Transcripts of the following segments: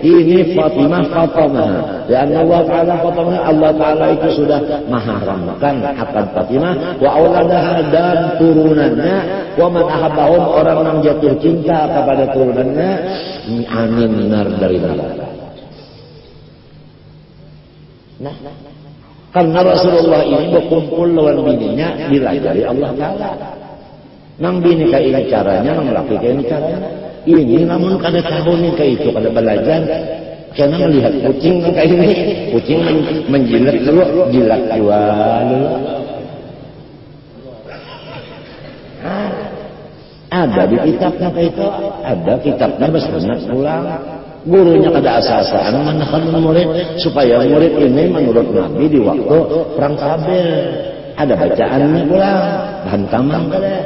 ini Fatimah Fatimah. Dan Allah Ta'ala Fatimah, Allah Ta'ala itu sudah mengharamkan akad Fatimah wa auladaha dan turunannya, wa man ahabbahum orang yang jatuh cinta kepada turunannya anin nar dari neraka. Nah, karena Rasulullah ini berkumpul lawan bininya dilajari Allah Ta'ala. Nang bini kayak ini caranya, nang laki kayak ini caranya. Ini namun kada tahu nih kayak itu, kada belajar. Karena melihat kucing kayak ini, kucing menjilat dulu, jilat jual dulu. Ada di kitabnya kayak itu, ada kitabnya bersunat pulang. Gurunya kada asa-asaan menekan murid supaya murid ini menurut Nabi di waktu perang Sabil ada bacaannya pulang, hantaman kada.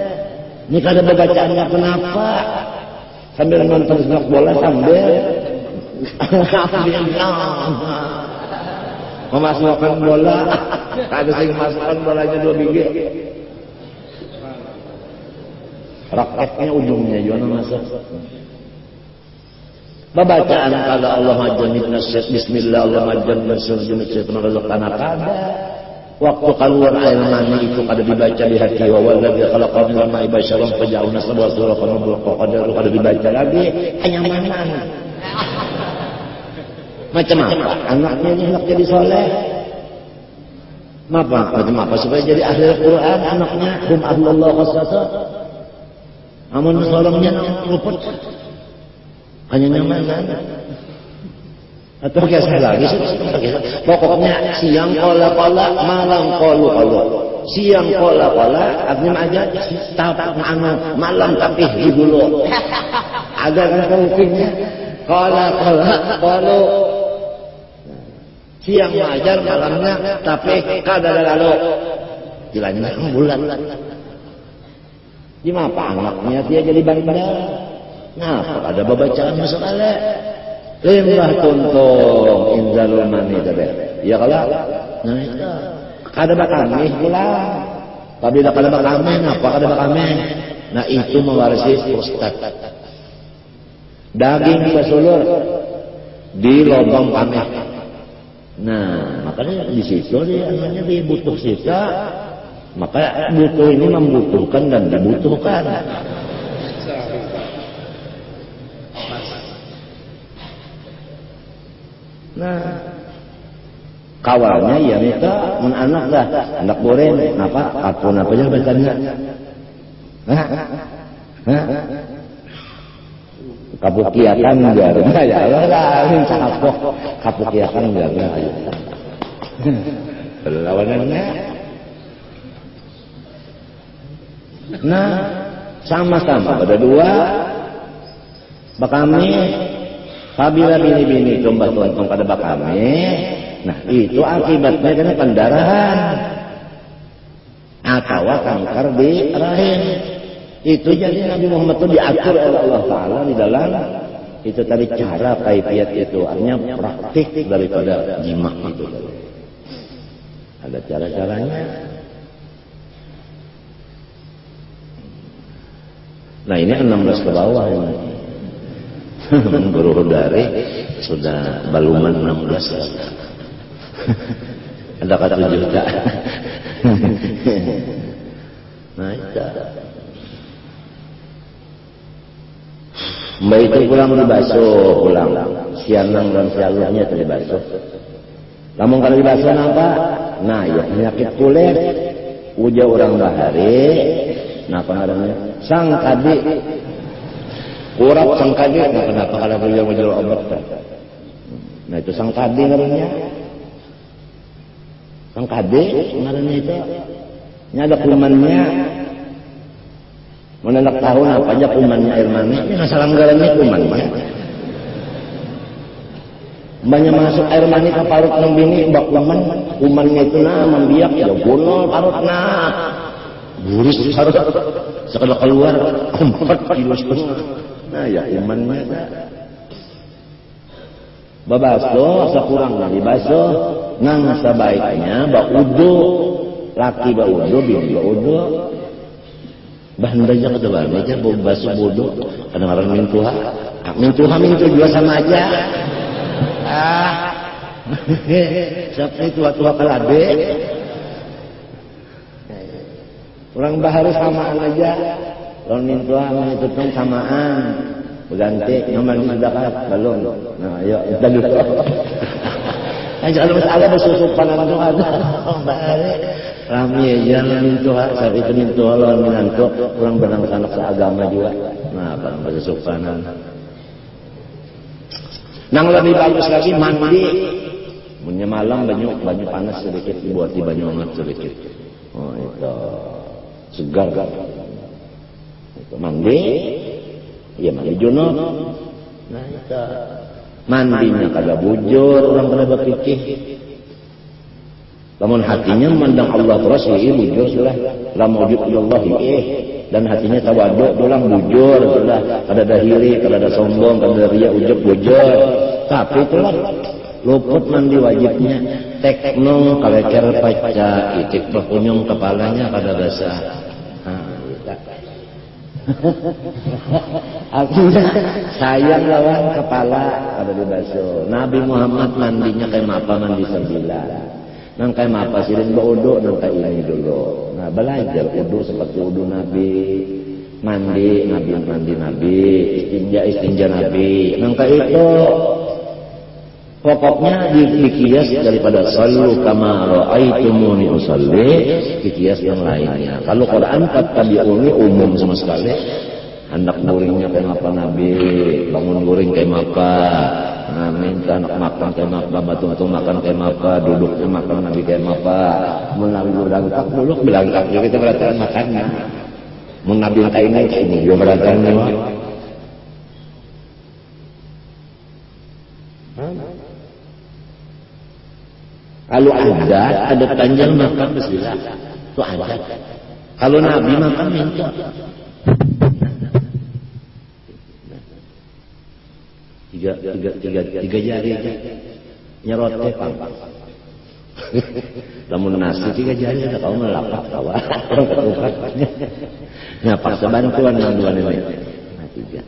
Ini kada bacaannya kenapa? Sambil nonton sepak bola sambil memasukkan bola, ada sing masukkan bolanya 2 biji. Raketnya ujungnya juga masuk. Bacaan kala Allah majannibna bismillah Allah majannibna syaitan razaqana kada. Waktu keluar air mani itu kada dibaca di hati wa wallazi khalaqa min ma'i basharan faja'alna sab'a suraqan qadaru kada dibaca lagi hanya manan. Macam apa anaknya ini hendak jadi soleh? Macam apa supaya jadi ahli Al-Quran anaknya hum ahlullah khasasa. Amun solongnya luput hanya nyaman atau kisah lagi pokoknya siang kola-kola malam kolu-kolu siang kola-kola artinya aja tapak malam tapi dulu ada kan mungkinnya kola-kola kolu siang ajar malamnya tapi kadang lalu jilanya bulan di apa anaknya dia jadi bandar. Nah, ada bacaan masalah. Limbah tuntung inzalul mani tadi. Ya kalau nah itu kada bakami pula. Tapi dak kada bakami, apa kada bakami? Nah, itu mewarisi prostat. Daging basulur di lubang pameh. Nah, makanya di situ dia namanya dibutuh sisa. Maka butuh ini membutuhkan dan dibutuhkan. Nah, kawalnya ya minta anak dah, anak boren, apa apa aja bacanya. Kapukiatan biar ya Allah lah, minta apa kapukiatan biar aja. Lawanannya. Nah, sama-sama ada 2 bakami. Apabila bini-bini domba tuan pada bakami, nah itu akibatnya kena pendarahan atau kanker di rahim. Itu jadi Nabi Muhammad itu diatur oleh Allah Ta'ala di dalam itu tadi cara kaifiat itu, artinya praktik daripada jima itu. Ada cara-caranya. Nah ini 16 ke bawah ini. Guru dari sudah baluman 16 ada kata 7 juta. Nah itu mbak itu pulang dibasuh pulang sianang dan sialurnya itu dibasuh. Namun kalau dibasuh apa? Nah ya penyakit kulit uja orang bahari. Nah apa namanya? Sang kadi kurap sang kadi, nah kenapa kalau beliau menjual obat? Nah itu sang kadi ngarannya. Sang kadi ngarannya itu. Ini ada kumannya. Mau nak tahu apa aja kumannya air mani? Ini masalah ngarannya kuman mah. Banyak masuk air mani ke parut nang bini bak kumannya itu membiak ya gunol parutna. Buris parut sekali keluar 4 kilo setengah. Nah ya imannya babasuh sekurangnya dibasuh nang sebaiknya baudu laki baudu bini baudu bahan baja kada bani aja basuh wudu kadang-kadang mintuha Mintu juga sama aja. Siapa tua-tua kalabe. Orang bahari samaan aja. Kalau mintuha menitupkan samaan. Berganti nomor sedekah belum. Nah, ayo kita dulu. Kalau masalah bersusupanan itu ada. Bahari rami jangan mintuha, saat itu mintuha lawan minantu orang beranak-anak seagama juga. Nah, kalau bersusupanan. Nang lebih bagus lagi mandi. Punya malam banyak panas sedikit dibuat di banyu hangat sedikit. Oh itu segar kan. Itu mandi. Ya mandi junub. Nah itu mandinya kagak bujur orang kena berpikir. Lamun hatinya memandang Allah terus ya bujur sudah. La maujud Allah dan hatinya tawaduk dolang bujur sudah. Kada ada hiri, kada ada sombong, kada ada riya ujub bujur. Tapi itulah luput mandi wajibnya. Teknong kaleker paca itik berkunyung kepalanya kada basah. Artinya sayang lawan kepala kada dibasuh. Nabi Muhammad mandinya kayak apa mandi 9. Nang kayak apa sirin berudu nang kayak ini dulu. Nah belajar udu seperti udu Nabi, mandi Nabi, istinja Nabi. Nang kayak itu pokoknya dikias daripada sallu kama ra'aitumuni usalli, dikias yang lainnya. Kalau Quran tabi'uni umum sama sekali. Anak guringnya kayak apa Nabi, bangun guring kayak apa, nah, minta anak makan kayak apa, batu-batu makan kayak apa, duduknya makan Nabi kayak apa. Mun Nabi berangkat duduk berangkat juga kita berangkat makannya. Mun Nabi kayak ini juga berangkatnya. Kalau ada panjang makan bismillah. Itu ada. Kalau Nabi makan minta. Tiga jari aja. Nyerot teh pang. Lamun nasi 3 jari ada kau melapak kawa. Nah, paksa bantuan yang dua ini. Nah, 3.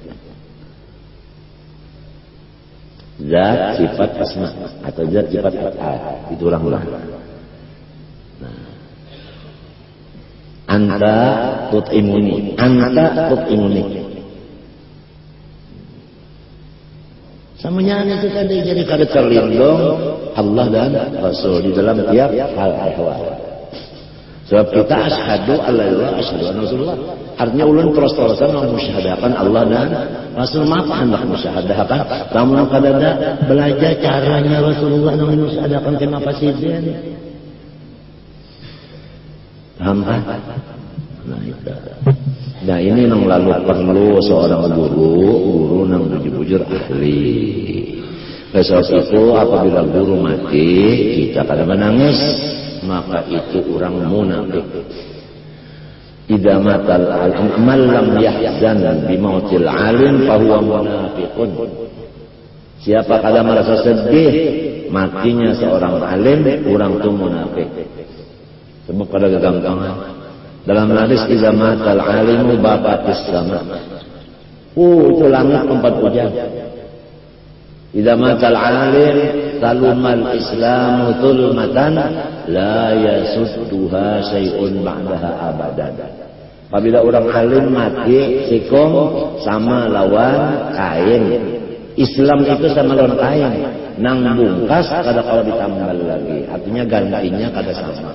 Zat sifat asma atau zat sifat af'al itu ulang-ulang. Nah. Anta tut'imuni. Samanya itu tadi jadi kada terlindung Allah dan Rasul di dalam tiap hal ahwal. Sebab kita asyhadu alla ilaha asyhadu anna rasulullah. Artinya ulun terus-terusan mengusyahadakan Allah dan Rasul. Mapa hendak mengusyahadakan? Namun kadada belajar caranya Rasulullah yang mengusyahadakan kena pasiden. Paham kan? Nah itu. Nah ini yang lalu perlu seorang guru yang bujur-bujur ahli. Sebab itu apabila guru mati kita kadang menangis, maka itu orang munafik. Idza matal alim man lam yahzan bi mautil alim fa huwa munafiqun. Siapa kada merasa sedih matinya seorang alim, orang itu munafik. Sebab pada kegampangan dalam hadis idza matal alimu babatis sama. Itu langit tempat hujan. Idza matal alim talumal islamu tulmatan la yasudduha syai'un ba'daha abadan. Apabila orang alim mati sikom sama lawan kain. Islam itu sama lawan kain. Nang bungkas kada kalau ditambal lagi. Artinya gantinya kada sama.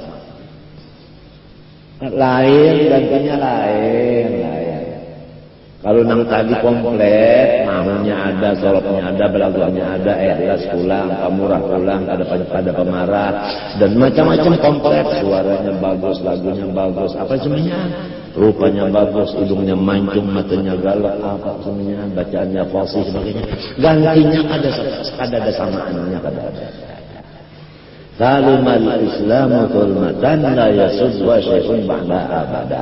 Lain gantinya lain. Kalau nang tadi komplit, mahnya ada, solopnya ada, belagunya ada, ikhlas pulang, pamurah pulang, ada pemarah, dan macam-macam komplit. Suaranya bagus, lagunya bagus, apa semuanya? Rupanya bagus, hidungnya mancung, matanya galak, apa semuanya? Bacaannya fasih sebagainya. Gantinya ada samaannya, ada. Salumal Islamu tulmatan la yasudwa syai'un ba'da abada.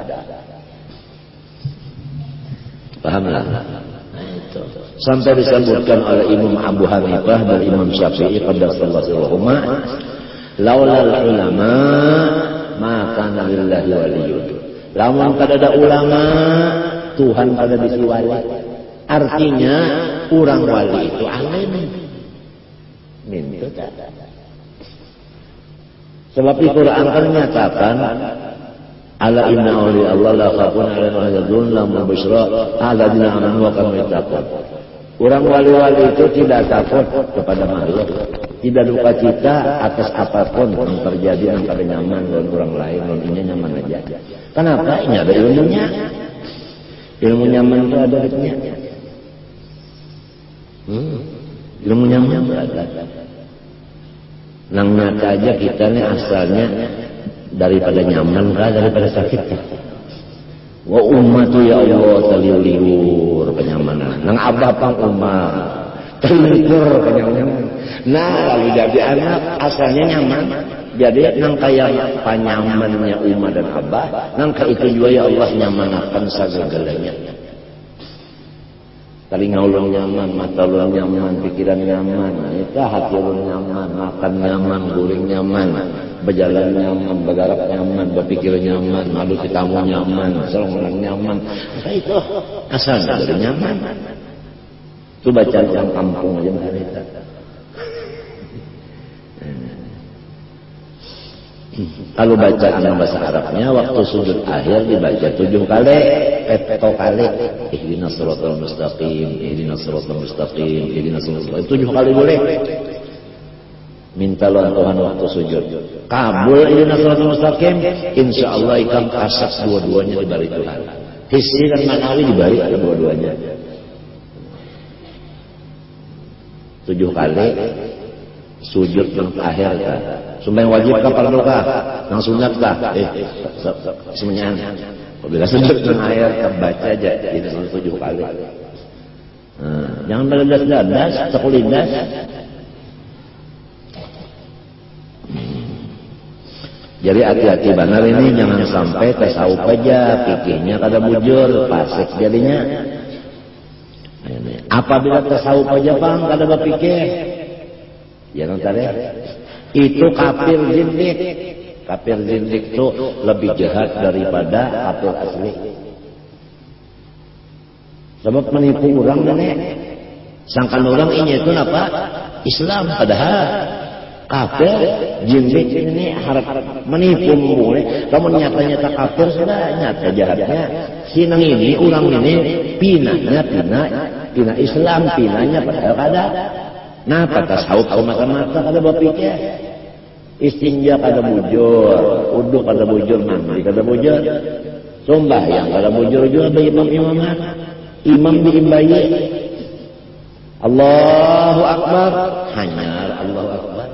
Pahamlah. Nah, itu. Sampai disebutkan oleh Imam Abu Hanifah dan Imam Syafi'i qaddasallahu sirrahuma, laulal ulama ma kana lillahi waliyyun. Lamun kada ada ulama, Tuhan kada bisi wali. Artinya orang wali itu alim. Minta. Sebab di Quran kan menyatakan ala inna awliya Allah la khafun alaihim wa la yahzanun lahum al-busyra alladzina amanu wa kanu yattaqun. Orang wali-wali itu tidak takut kepada makhluk, tidak duka cita atas apapun yang terjadi antara nyaman dengan orang lain, ini nyaman aja. Kenapa? Ini ada ilmunya. Ilmu nyaman itu ada ritnya. Ilmu nyaman itu ada. Nang nyata aja kita nih asalnya daripada nyaman kah, daripada sakit kah? Wa ummatu ya Allah taliur kenyamanan. Nang abah pang umat taliur kenyamanan. Nah lalu jadi anak asalnya nyaman. Jadi nang kayak panyamannya umat dan abah, nang itu juga ya Allah nyamanakan sagalanya. Telinga ulun nyaman, mata ulun nyaman, pikiran nyaman, hati ulun nyaman, makan nyaman, guring nyaman, berjalan nyaman, bergerak nyaman, berpikir nyaman, madu tamu nyaman, selong nyaman. Maka itu asal dari nyaman. Itu baca orang kampung aja mereka. Kalau baca dalam bahasa Arabnya, waktu sujud akhir dibaca 7 kali, peto kali. Ihdinas siratal mustaqim, ihdinas siratal mustaqim, ihdinas siratal mustaqim. 7 kali boleh. Minta lawan Tuhan waktu sujud. Kabul ihdinas siratal mustaqim, insyaallah ikan kasak dua-duanya dibalik Tuhan. Hissi dan manawi dibalik dua-duanya. 7 kali sujud yang akhir kan. Sembahyang wajib kah fardu kah? Yang sunat kah? Semuanya. Apabila sujud yang akhir terbaca aja ini 7 kali. Jangan berdas-das, sekulidas. Jadi hati-hati benar ini, jangan sampai tasawuf aja, pikirnya kada bujur, fasik jadinya. Apabila tasawuf aja bang, kada berpikir, jangan tadi. Itu kafir zindik. Kafir zindik itu lebih jahat daripada kafir asli. Sebab menipu orang nenek. Sangkan orang ini itu apa? Islam. Padahal kafir zindik ini harap menipu mulai. Kamu nyata-nyata kafir sudah nyata jahatnya. Sinang ini orang ini pinanya pina Islam, pinanya padahal kada. Nah, tasawuf mata-mata kada berpikir. Istinja kada bujur, uduk kada bujur, mandi kada bujur. Sembahyang kada bujur juga bagi imam-imamat. Imam diimbayi. Allahu Akbar, hanyar Allahu Akbar.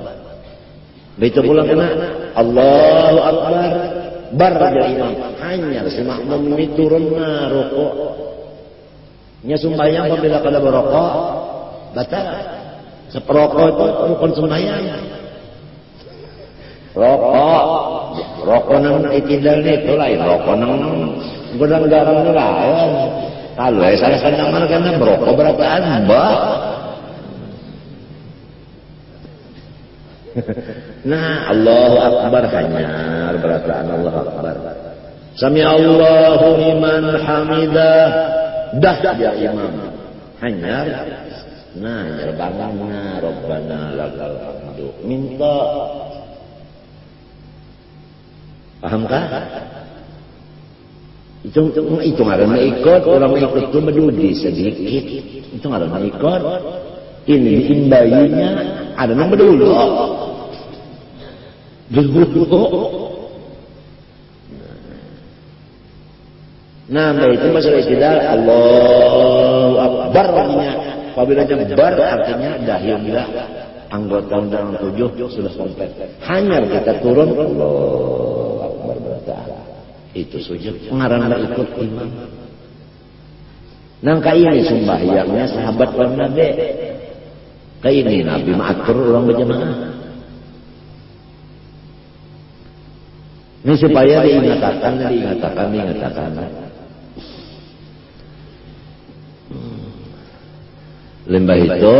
Begitu pulang kena Allahu Akbar, bar dari imam. Hanyar si makmum ini turun rokok. Nya sembahyang apabila kada berokok, batal. Seperokok itu rukun sembahyang. Rokok nang itidal itu lain. Rokok nang gudang garam itu lain. Kalau saya kadang karena berokok berapaan, mbak. Nah, Allahu Akbar hanyar berataan Allah Akbar. Sami Allahu liman hamidah. Dah ya imam. Hanyar. Nah, terbangana Rabbana lakal hamdu. Minta. Pahamkah? Itu ngaran ikut, orang ikut itu berdudi sedikit. Itu ngaran ikut. Ini diimbayinya ada yang berdulu. Nah, itu masalah istilah Allahu Akbar artinya. Apabila bar artinya dahillah anggota undang 7 sudah komplit. Hanya kita turun Allahu Akbar bertaala. Itu sujud pengarang ikut imam. Nangka ini sembahyangnya sahabat orang Nabi. Kayak ini Nabi mengatur orang berjamaah. Ini supaya diingatkan. Lembah itu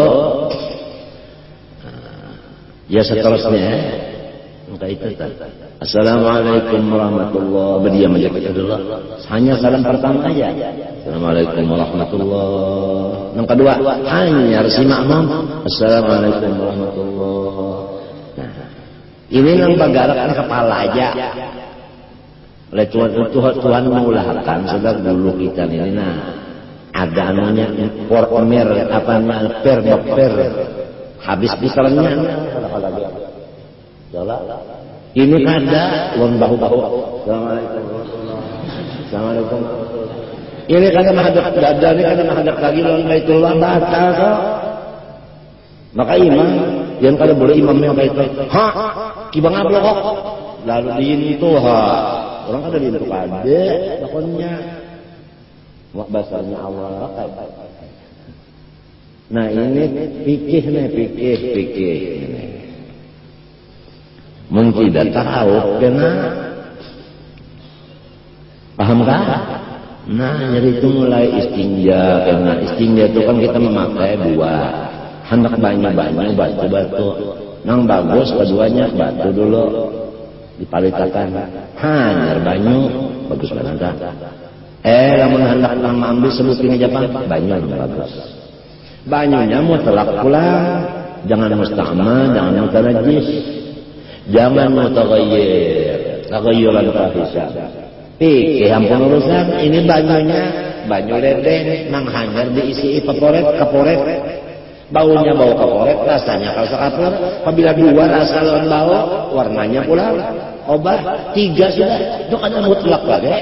ya seterusnya Maka itu Assalamualaikum warahmatullahi. Berdiam aja kita dulu. Hanya salam pertama aja. Assalamualaikum warahmatullahi. Yang kedua hanya si makmum. Assalamualaikum warahmatullahi. Nah, ini yang bagarakan kepala aja. Oleh Tuhan mengulahkan sudah dulu kita ini. Nah, ada anunya per habis pisalannya. Ini kada lon bahu-bahu. Assalamualaikum. Ini kada menghadap dada, ini kada menghadap lagi lon Baitullah batal kok. Maka imam yang kada boleh imamnya Baitul. Ha, kibang ablo kok. Lalu diintu ha. Orang kada diintu kade lakonnya. Wak basarnya awal. Nah ini fikih ini. Mungkin tidak tahu kena paham kan? Nah jadi itu mulai istinja. Karena istinja itu kan kita memakai dua hendak banyak batu nang bagus keduanya batu dulu dipalitakan hanyar banyu bagus banget. Lamun hendak ambil sebutin aja pak banyu bagus. Banyunya mutlak pulang, jangan musta'mal, jangan mutanajis, jangan mutaghayyir, taghayyuran fahisha. Pikir ampun urusan, ini banyunya banyu ledeng, nang hanyar diisi kaporet, baunya bau kaporet, rasanya kalsa kapur. Apabila dua rasa lawan bau, warnanya pula obat, tiga sudah, itu kan mutlak lagi.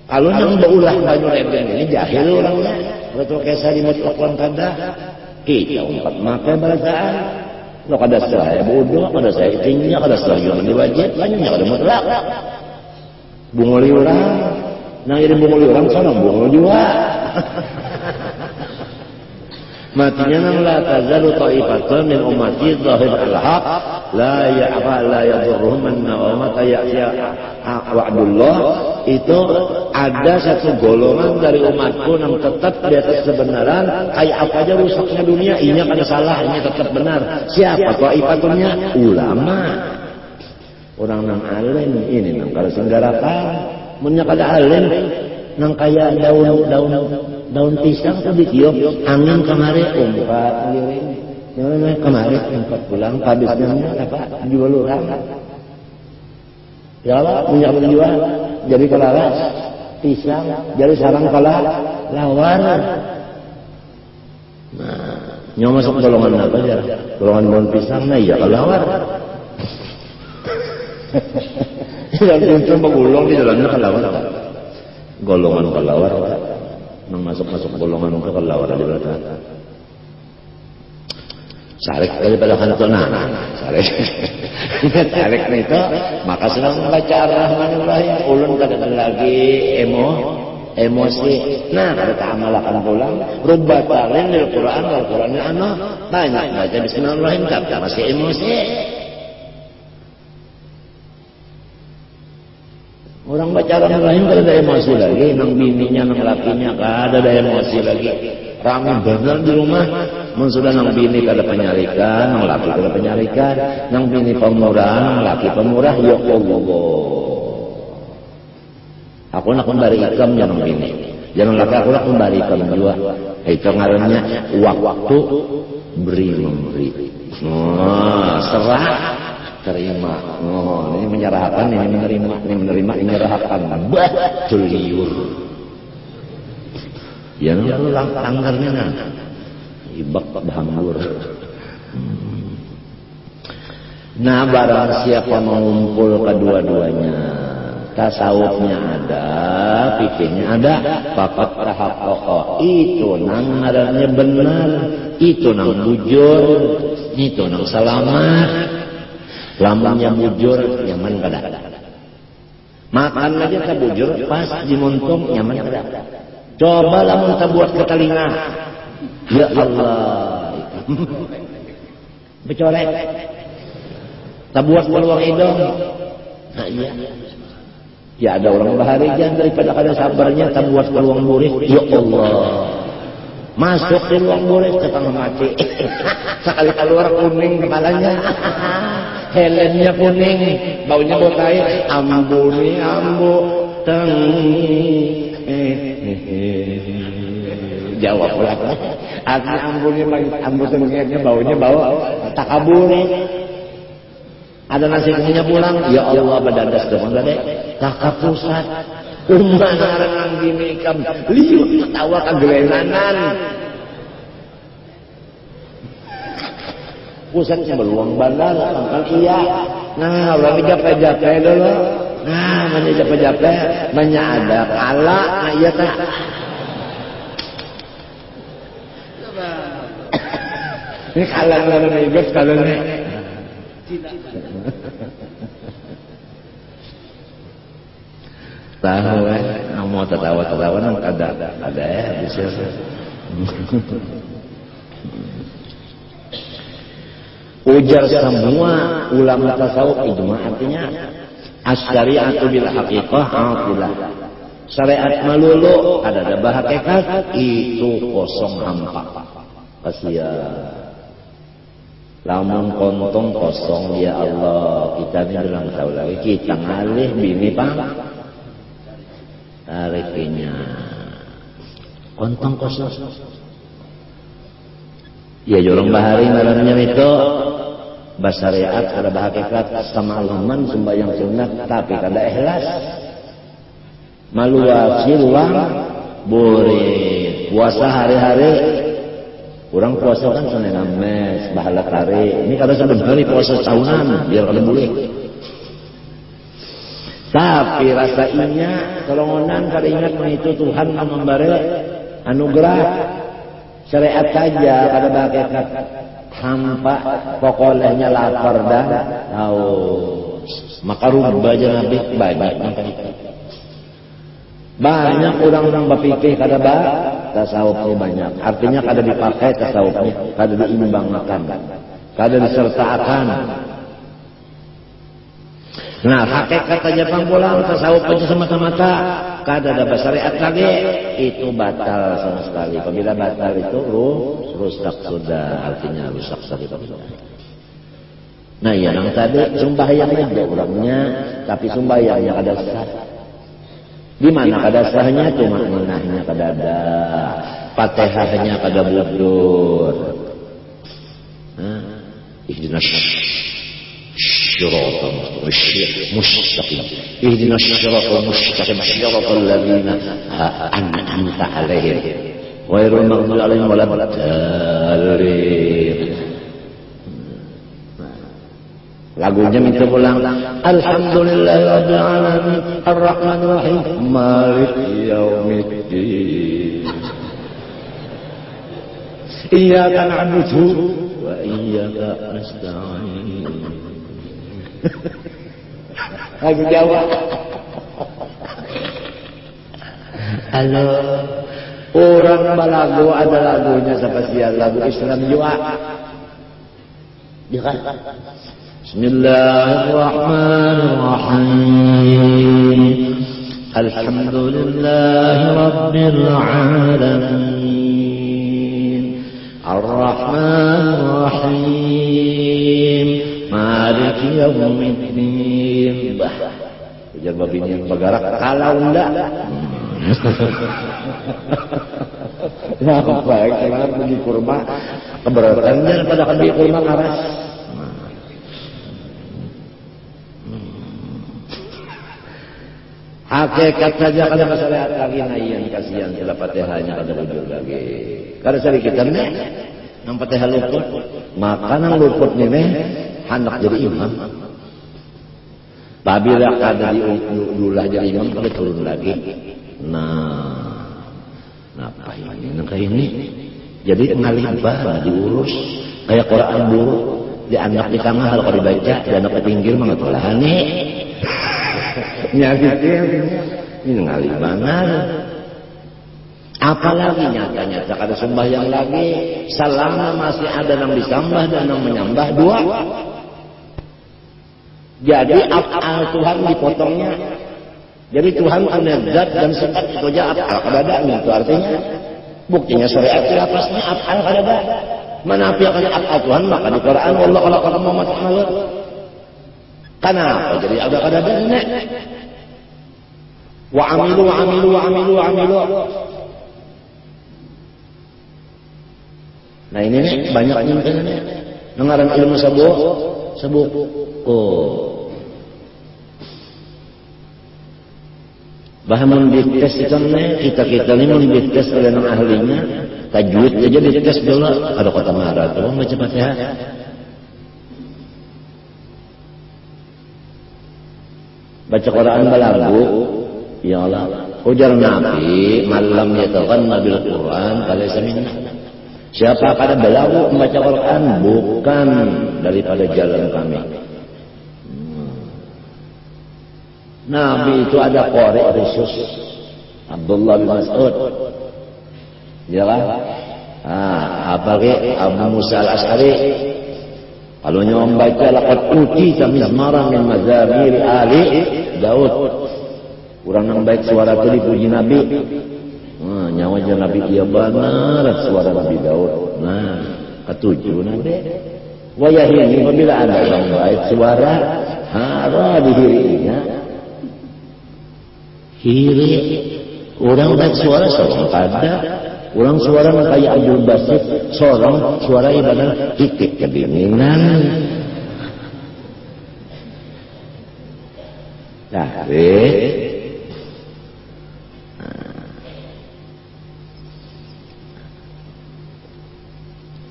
Kalau yang berulah banyu ledeng ini jahil orangnya. Betul kisah di mutlakkan kada kita umpat makai barasaan lo kada saya bodoh kada saya tingginya kada saya mandi wajib banyaknya kada mutlak bunguli orang nang jadi bunguli orang sana bungul juga matinya nang la tazalu ta'ifatun min ummati zahir al-haq la yadurruhum man mata ya'ya wa'dullah. Itu ada satu golongan dari umatku yang tetap di atas kebenaran. Kayak apa aja rusaknya dunia, ini kada salah, ini tetap benar. Siapa ta'ifatnya? Ulama. Orang nang alim ini nang kada senggarakan. Munnya kada alim nang kaya daun pisang tuh ditiup angin kemari umpat ngiring. Yang kemari umpat pulang habisnya apa? Jual orang. Ya Allah, minyak menjual jadi kelaras pisang, jadi sarang kala lawar. Nah, nyawa masuk golongan apa ya? Golongan daun pisang, nah iya kelawar. Yang pintu begulung di dalamnya kelawar. Golongan kelawar, nang masuk golongan itu kelawar di belakang. Sarik daripada kantona, sarik itu maka senang membaca Ar-Rahmanir-Rahim. Ulun kada lagi emosi. Nah kada ta'amalakan pulang rubbatalin lil Quran wal Quranil ana banyak baca Bismillahirrahmanirrahim kada masih emosi. Orang baca Ar-Rahmanir-Rahim kada ada emosi lagi, nang bininya nang lakinya kada ada emosi lagi. Rame bener di rumah. Mun sudah nang bini kada penyarikan, nang laki kada penyarikan, nang bini pemurah, nang laki pemurah, ya Allah. Aku nak memberi ikam jangan bini. Jangan laki aku nak memberi ikam juga. Itu ngarannya waktu beri memberi. Serah terima. Ini menyerahkan, ini menerima, ini menerima, ini menyerahkan. Betul liur. Ya lalu tanggarnya nah. Ibak bahanggur. Nah barang siapa mengumpul kedua-duanya, tasawufnya ada, fikihnya ada, papat tahaqqa itu nang ngarannya benar, itu nang bujur, itu nang selamat. Lamunnya bujur nyaman kada. Makan aja tak bujur pas dimuntung nyaman kada. Coba lamun tak buat ke telinga. Ya Allah. Becorek. Tak buat peluang hidung. Nah iya. Ya ada orang baharijan daripada kada sabarnya tak buat peluang buris. Ya Allah. Masuk di ruang buris setengah mati. Sekali keluar kuning kepalanya. Helennya kuning, baunya bau tai, ambuni ambu tengi. Jawab pula. Artinya ambuni ambu tenginya baunya bau takaburi. Ada nasi kunyitnya pulang, ya Allah badadas dong deh. Kakak pusat, umaran gini kam, liut ketawa kagelenanan. Pusatnya beluang bandar, pangkal iya. Nah, orang japek-japek dulu. Nah, mana japek-japek, banyak ada kala, nah iya tak. Ini kalan-kalan iblis, kalan ini. Tahu mau tertawa-tertawa nang ada ya bisa. Ujar semua ulama tasawuf ijma artinya as-syari'atu bil haqiqah atilah. Syariat melulu ada hakikat itu kosong hampa. Kasihan. Lamun kontong kosong ya Allah kita ini bilang tahu lagi kita ngalih bini pang tarikinya kontong kosong ya jorong bahari malamnya itu basariat ada bahagikat sama alaman sembahyang sunat tapi kada ikhlas maluasi ruang boleh puasa hari-hari. Orang puasa kan Senin Kamis, bahala kari. Ini kada sebenarnya puasa tahunan, biar kada boleh. Tapi rasa inya, kelongonan kada ingat itu Tuhan yang memberi anugerah syariat saja kada bahagikat hampa pokoknya lapar dah tahu. Maka rubah aja Nabi banyak nampak itu. Banyak orang-orang berpikir kada tasawufnya banyak. Artinya kada dipakai tasawufnya, kada diimbangkan, kada disertakan. Nah, hakikat aja pangpulang tasawuf aja semata-mata kada ada syariat lagi itu batal sama sekali. Apabila batal itu rusak sudah, artinya rusak sudah. Nah, yang tadi sembahyangnya ada orangnya, tapi sembahyangnya kada sah. Di mana kada sahnya cuma menahnya kada ada, Fatihahnya kada budur. Ihdinas syiratal mustaqim. Ihdinas syiratal mustaqim syiratal ladzina an'amta 'alaihim ghairil maghdubi 'alaihim waladdallin. Lagunya minta pulang Alhamdulillahirabbil alamin arrahmanir rahim maliki yaumiddin iyyaka na'budu wa iyyaka nasta'in. Lagu Jawa. Halo. Orang balagu ada lagunya spesial lagu Islam juga. Ya kan? Bismillahirrahmanirrahim. Alhamdulillahi rabbil alamin. Ar-Rahmanir-Rahim. Maliki yaumiddin. Bah. Ujar babini yang bergerak kalau enggak. Ya baik, kalau pergi kurma keberatan daripada pergi kurma karas. Hakikat saja kada masalah lagi nayan kasihan sila Fatihahnya kada bujur lagi. Kada sedikit nih nang Fatihah luput, maka nang luput ni hendak jadi imam. Babila kada diulah jadi imam kada turun lagi. Nah, apa ini? Nang ini jadi ngalibah diurus kayak Quran dulu di anak di tengah kalau dibaca, di anak di pinggir mah ngatulah nih. Nyakitnya ini ngali banget. Apalagi nyata-nyata kada sembahyang lagi selama masih ada yang disembah dan yang menyembah dua. Jadi af'al Tuhan dipotongnya. Jadi Tuhan punya zat dan sifat itu aja af'al kada ada itu artinya buktinya syariat lapasnya af'al kada ada. Mana apa yang af'al Tuhan maka di Quran wallahu khalaqakum wa ma ta'malun. Kenapa jadi ada kada nenek? Wa amilu. Nah ini nih banyak nyimpen nih. Nengaran ilmu sabuk. Oh. Bahamun dites itu nih kita ini mau dites oleh orang ahlinya. Tajwid aja dites dulu. Ada kata marah tuh baca Fatihah. Baca Quran balagu. Ya Allah. Ujar Nabi malam yataghanna bil Quran falaysa minna. Siapa kada belagu membaca Quran bukan daripada jalan kami. Nabi itu ada qari khusus Abdullah bin Mas'ud. Yalah. Apalagi Abu Musa al-Asy'ari. Kalau nyawa membaca laqad utita mizmaran min mazamir ali Daud. Kurang nang baik suara tadi puji Nabi. Nyawanya Nabi iya benar suara Nabi Daud. Nah, ketujuh Nabi. Wayahini apabila ada yang baik suara hara dihirinya. Hiri orang baik suara seorang kada. Orang suara kayak Abdul Basit, seorang suara ibadah titik kedinginan.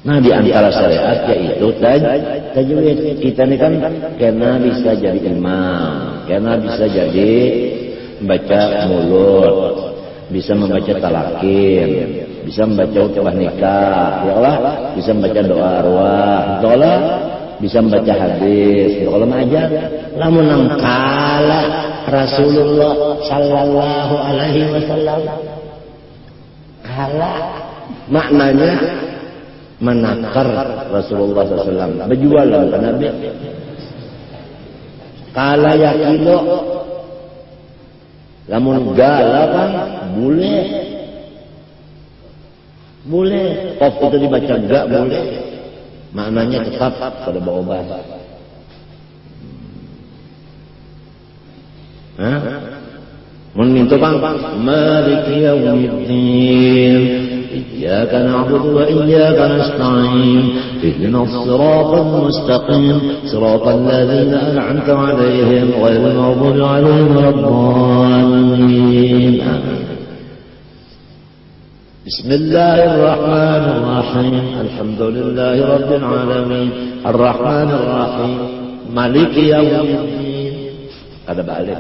Nah di antara syariat yaitu tajwid. Kita ini kan karena bisa jadi imam, karena bisa jadi membaca mulut, bisa membaca talakin, bisa membaca utbah nikah, ya Allah, bisa membaca doa arwah, ya Allah, bisa membaca hadis, ya Allah mengajar. Lamun nang kala Rasulullah sallallahu alaihi wasallam kala maknanya menakar Rasulullah SAW berjualan ke Nabi kala ya kilo lamun gala kan boleh pop itu dibaca gak boleh maknanya tetap pada bawa bahasa. Meminta bang Maliki yaumiddin iyyaka na'budu wa iyyaka nasta'in ihdinas siratal mustaqim siratal ladzina an'amta 'alaihim ghairil maghdubi 'alaihim waladdallin. Bismillahirrahmanirrahim. Alhamdulillahi rabbil alamin. Arrahmanir rahim. Maliki yaumiddin. Ada balik.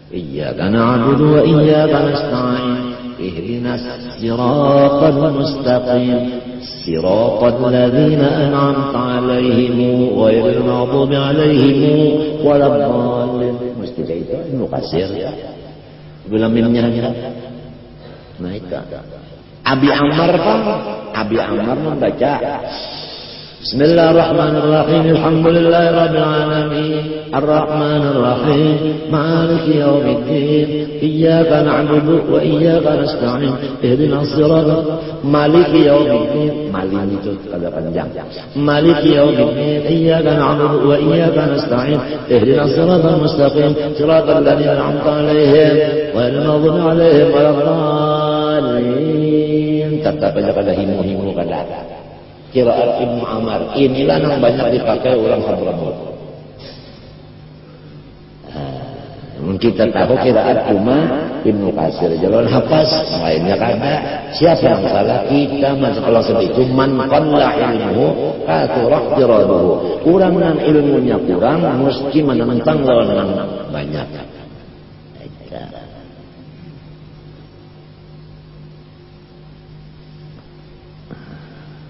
Iyyaka na'budu wa iyyaka nasta'in. Ihdinas siratal mustaqim. Siratal ladzina an'amta 'alaihim ghairil maghdubi 'alaihim waladdallin. Mesti itu Ibnu Katsir. Bila mimnya nah itu. Abi Ammar Pak, Abi Ammar membaca Bismillahirrahmanirrahim. Alhamdulillahirabbil alamin. Arrahmanir rahim. Maliki yaumiddin. Iyyaka na'budu wa iyyaka nasta'in. Ihdinas siratal Maliki yaumiddin. Maliki itu kada panjang. Maliki yaumiddin. Iyyaka na'budu wa iyyaka nasta'in. Ihdinas siratal mustaqim. Siratal ladzina an'amta 'alaihim ghairil maghdubi 'alaihim waladdallin. Tetap aja kada himu-himu kada. Qiraat Ibnu Ammar inilah yang banyak dipakai orang Hadramaut. Kita tahu qiraat cuma Ibnu Katsir jalan hafaz, lainnya kada. Siapa yang salah? Kita masuk kelas itu man qalla ilmuhu kathura qiraatuhu. Kurang yang ilmunya kurang mesti menentang lawan yang banyak.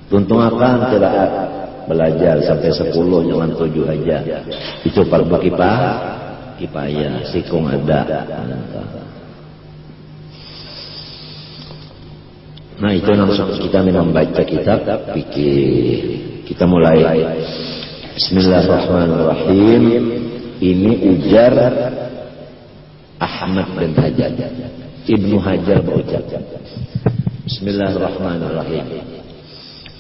Tuntung akan qiraat belajar sampai 10 jangan 7 aja. Itu fardu kifayah, sikung ada. Nah itu langsung kita membaca kitab fikih. Kita mulai. Bismillahirrahmanirrahim. Ini ujar Ahmad bin Hajar. Ibnu Hajar berucap. Bismillahirrahmanirrahim.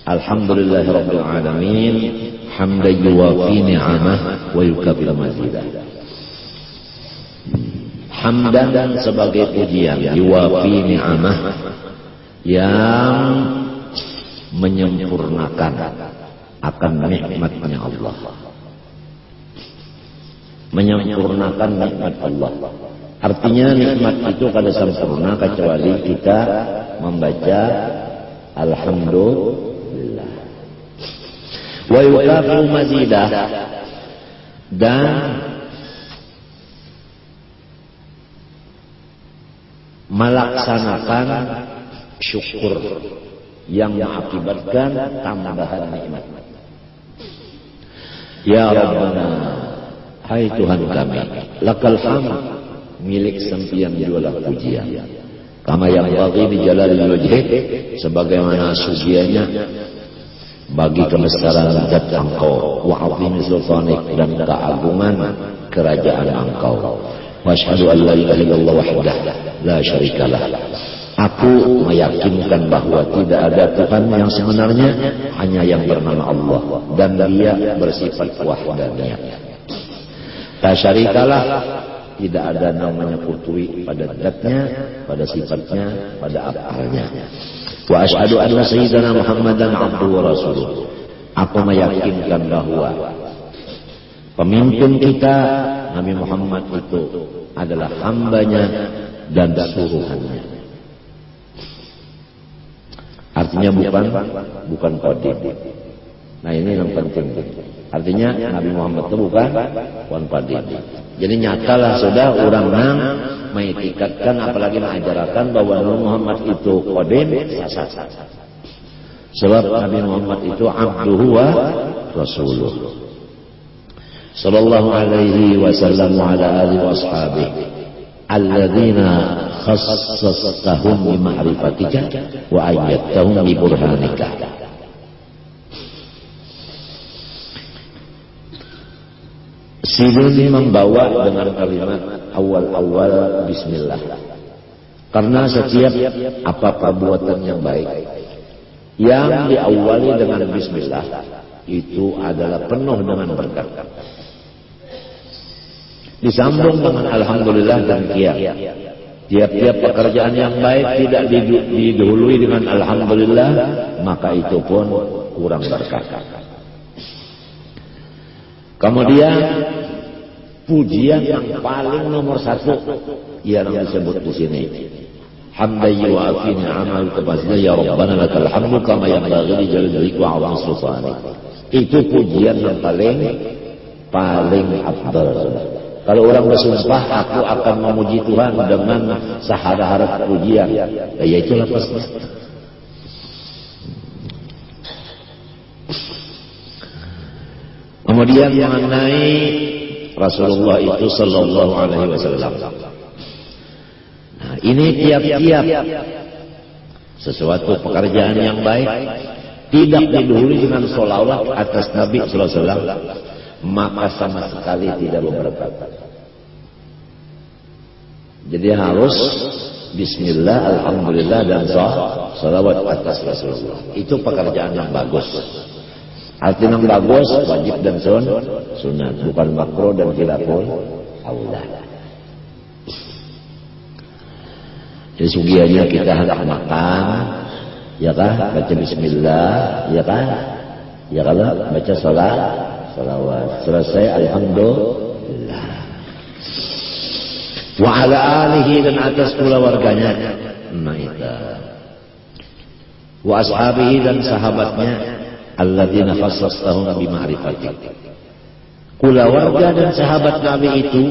Alhamdulillahirabbil alamin. hamdan yuwafi ni'amah wa yukafi'u mazidah. Hamdan sebagai pujian, yuwafi ni'amah, yang menyempurnakan akan nikmatnya Allah, menyempurnakan nikmat Allah. Artinya nikmat itu kada sempurna kecuali kita membaca alhamdulillah. Wa yukafi'u mazidah, dan melaksanakan syukur yang mengakibatkan tambahan nikmat. Ya Rabbana, hai Tuhan kami, lakal hamd, milik sempian jualah pujian. Kama yang bagi di jalalil wajhi, sebagaimana sugianya bagi kebesaran zat Engkau, wa azimi sultanik, dan keagungan kerajaan Engkau. Wa asyhadu an la ilaha illallah wahdah la syarikalah. Aku meyakinkan bahwa tidak ada Tuhan yang sebenarnya, hanya yang bernama Allah, dan Dia bersifat wahdaniyah. La syarikalah, tidak ada namanya putui pada zatnya, pada sifatnya, pada afalnya. Wa asyhadu anna sayyidana Muhammadan abduhu wa rasuluh. Aku meyakinkan bahwa pemimpin kita Nabi Muhammad itu adalah hambanya dan suruhannya. Artinya bukan qadim. Nah ini yang penting. Artinya Nabi Muhammad itu bukan qadim. Jadi nyatalah sudah orang nang mengitikatkan, apalagi mengajarkan bahwa Nabi Muhammad itu qadim, sasat. Sebab Nabi Muhammad itu abduhu wa rasuluh. Sallallahu alaihi wasallam wa ala alihi wa ashabihi alladzina khassastahum bi ma'rifatika wa ayyadtahum bi burhanika. Silih membawa dengan kalimat awal-awal bismillah. Karena setiap apa perbuatan yang baik yang diawali dengan bismillah itu adalah penuh dengan berkat. Disambung dengan alhamdulillah dan qiyam. Tiap-tiap pekerjaan yang baik tidak didahului dengan alhamdulillah, maka itu pun kurang berkah. Kemudian pujian yang paling nomor satu yang disebut di sini, hamdan yu'afi ni'amal kebasnya, ya Rabbana lakal hamdu kama yanbaghi li jalali wa 'azimi sultanik. Itu pujian yang paling afdal. Kalau orang bersumpah, aku akan memuji Tuhan dengan sahara-hara pujian, ya itu lapasnya. Kemudian mengenai Rasulullah itu sallallahu alaihi wasallam. Nah, ini tiap-tiap sesuatu pekerjaan yang baik tidak didahului dengan sholawat atas Nabi sallallahu alaihi wasallam, maka sama sekali tidak berberkat. Jadi harus bismillah, alhamdulillah, dan sholawat atas Rasulullah. Itu pekerjaan yang bagus. Artinya yang bagus, wajib dan sunat, bukan makruh dan khilaful aula. Jadi sugiannya kita hendak makan, ya kan, baca bismillah, ya kan, ya kalau baca salawat, selesai alhamdulillah. Wa ala alihi, dan atas keluarganya, wa ashabihi, dan sahabatnya, alladzina khassastahum bi ma'rifatik. Keluarga dan sahabat Nabi itu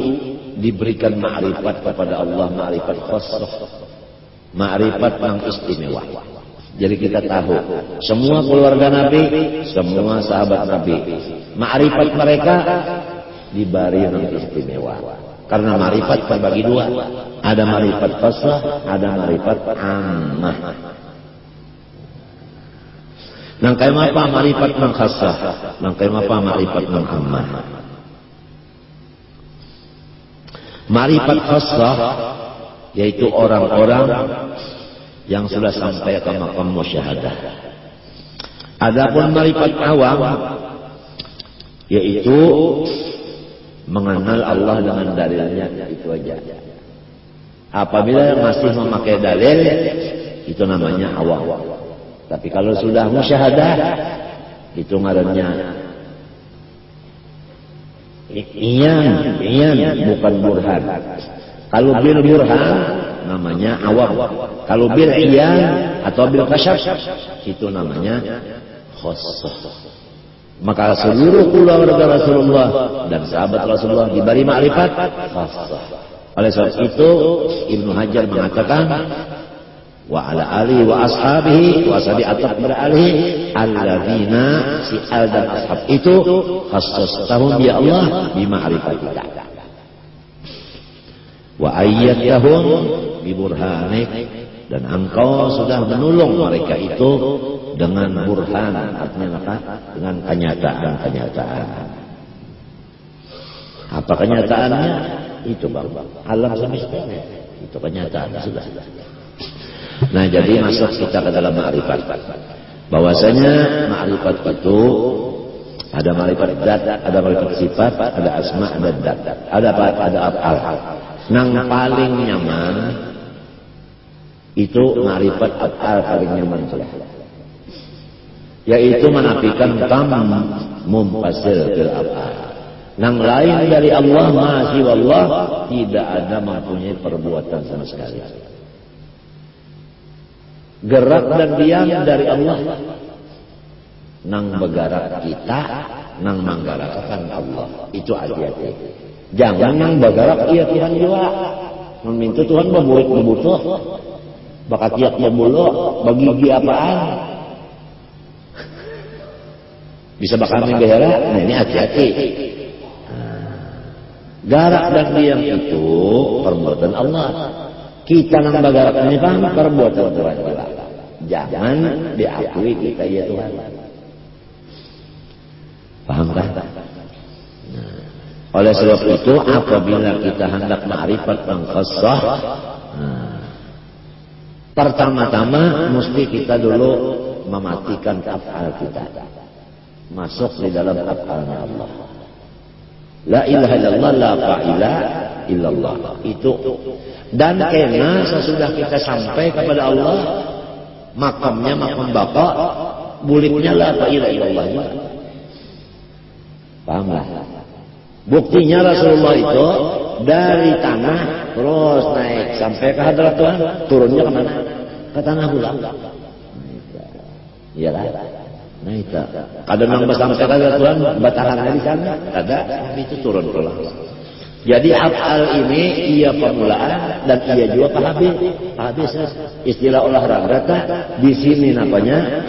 diberikan ma'rifat kepada Allah, ma'rifat khassah, ma'rifat yang istimewa. Jadi kita tahu semua keluarga Nabi, semua sahabat Nabi, ma'rifat mereka diberi yang istimewa. Karena ma'rifat terbagi dua, ada ma'rifat khassah, ada ma'rifat ammah. Nangkai apa ma'rifat man khassah, nangkai apa ma'rifat man ammah. Ma'rifat khassah yaitu orang-orang yang sudah sampai ke maqam musyahadah. Adapun ma'rifat awam yaitu mengenal Allah dengan dalilnya, itu aja. Apabila masih memakai dalil, itu namanya awam. Tapi kalau sudah musyahadah, itu ngarannya iyan, bukan burhan. Kalau bil burhan namanya awam. Kalau bil iyan atau bil kasyaf, itu namanya khassah. Maka seluruh keluarga Rasulullah dan sahabat Rasulullah diberi ma'rifat khassah. Oleh sebab itu Ibnu Hajar mengatakan wa ala alihi wa ashabihi wa ashabi ataq beralihi alladzina si al dan ashab itu khassastahum ya Allah bi ma'rifatika wa ayyadahum bi burhanik, dan engkau sudah menolong mereka itu dengan burhan, artinya apa? Dengan kenyataan. Apa kenyataannya? Itu Bang, alam semesta itu kenyataan sudah. Nah, jadi masuk kita ke dalam ma'rifat. Bahwasanya ma'rifat itu ada ma'rifat zat, ada ma'rifat sifat, ada asma, ada dat. Ada apa? Ada af'al. Nang paling nyaman itu ma'rifat af'al paling nyaman sudah. Yaitu menafikan mumpasil fil af'al. Nang lain dari Allah, masih wallah, tidak ada mempunyai perbuatan sama sekali. Gerak dan diam dari Allah. Nang begarak kita, nang manggarakkan Allah. Itu hati-hati. Jangan nang begarak iya Tuhan juga. Meminta Tuhan membutuh. Bakat tiap membulok, bagi apaan? Bisa bakal membela. Nah, ini hati-hati. Garak dan diam itu perbuatan Allah. Kita nang bagarak ini paham perbuatan Tuhan juga. Jangan diakui kita ya Tuhan. Paham kan? Nah, oleh sebab itu apabila kita hendak ma'rifat mengkhassah, pertama-tama mesti kita dulu mematikan af'al kita. Masuk di dalam af'alnya Allah. La ilaha illallah, la fa'ila illallah. Itu. Dan kena sesudah kita sampai kepada Allah, makamnya makam Bapak, buliknya la fa'ila illallah juga. Pahamlah? Buktinya Rasulullah itu dari tanah terus naik sampai ke hadrat Tuhan, turunnya ke mana? Ke tanah pula. Iya kan? Nah itu. Kadang nang sampai ke hadrat Tuhan, batahannya di sana, ada, tapi itu turun pulang. Jadi af'al ini iya permulaan dan iya juga pahabis. Pahabis istilah olahraga di sini namanya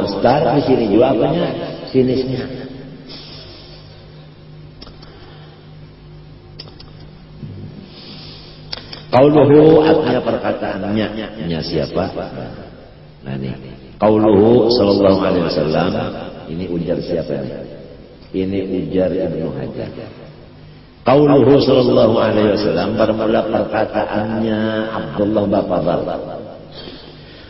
start, di sini juga apanya finishnya. Qauluhu artinya perkataannya, siapa? Nah ini qauluhu sallallahu alaihi wasallam, ini ujar siapa ini? Ini ujar Ibnu Hajar. Qauluhu sallallahu alaihi wasallam bermula perkataannya Abdullah Bafadhal.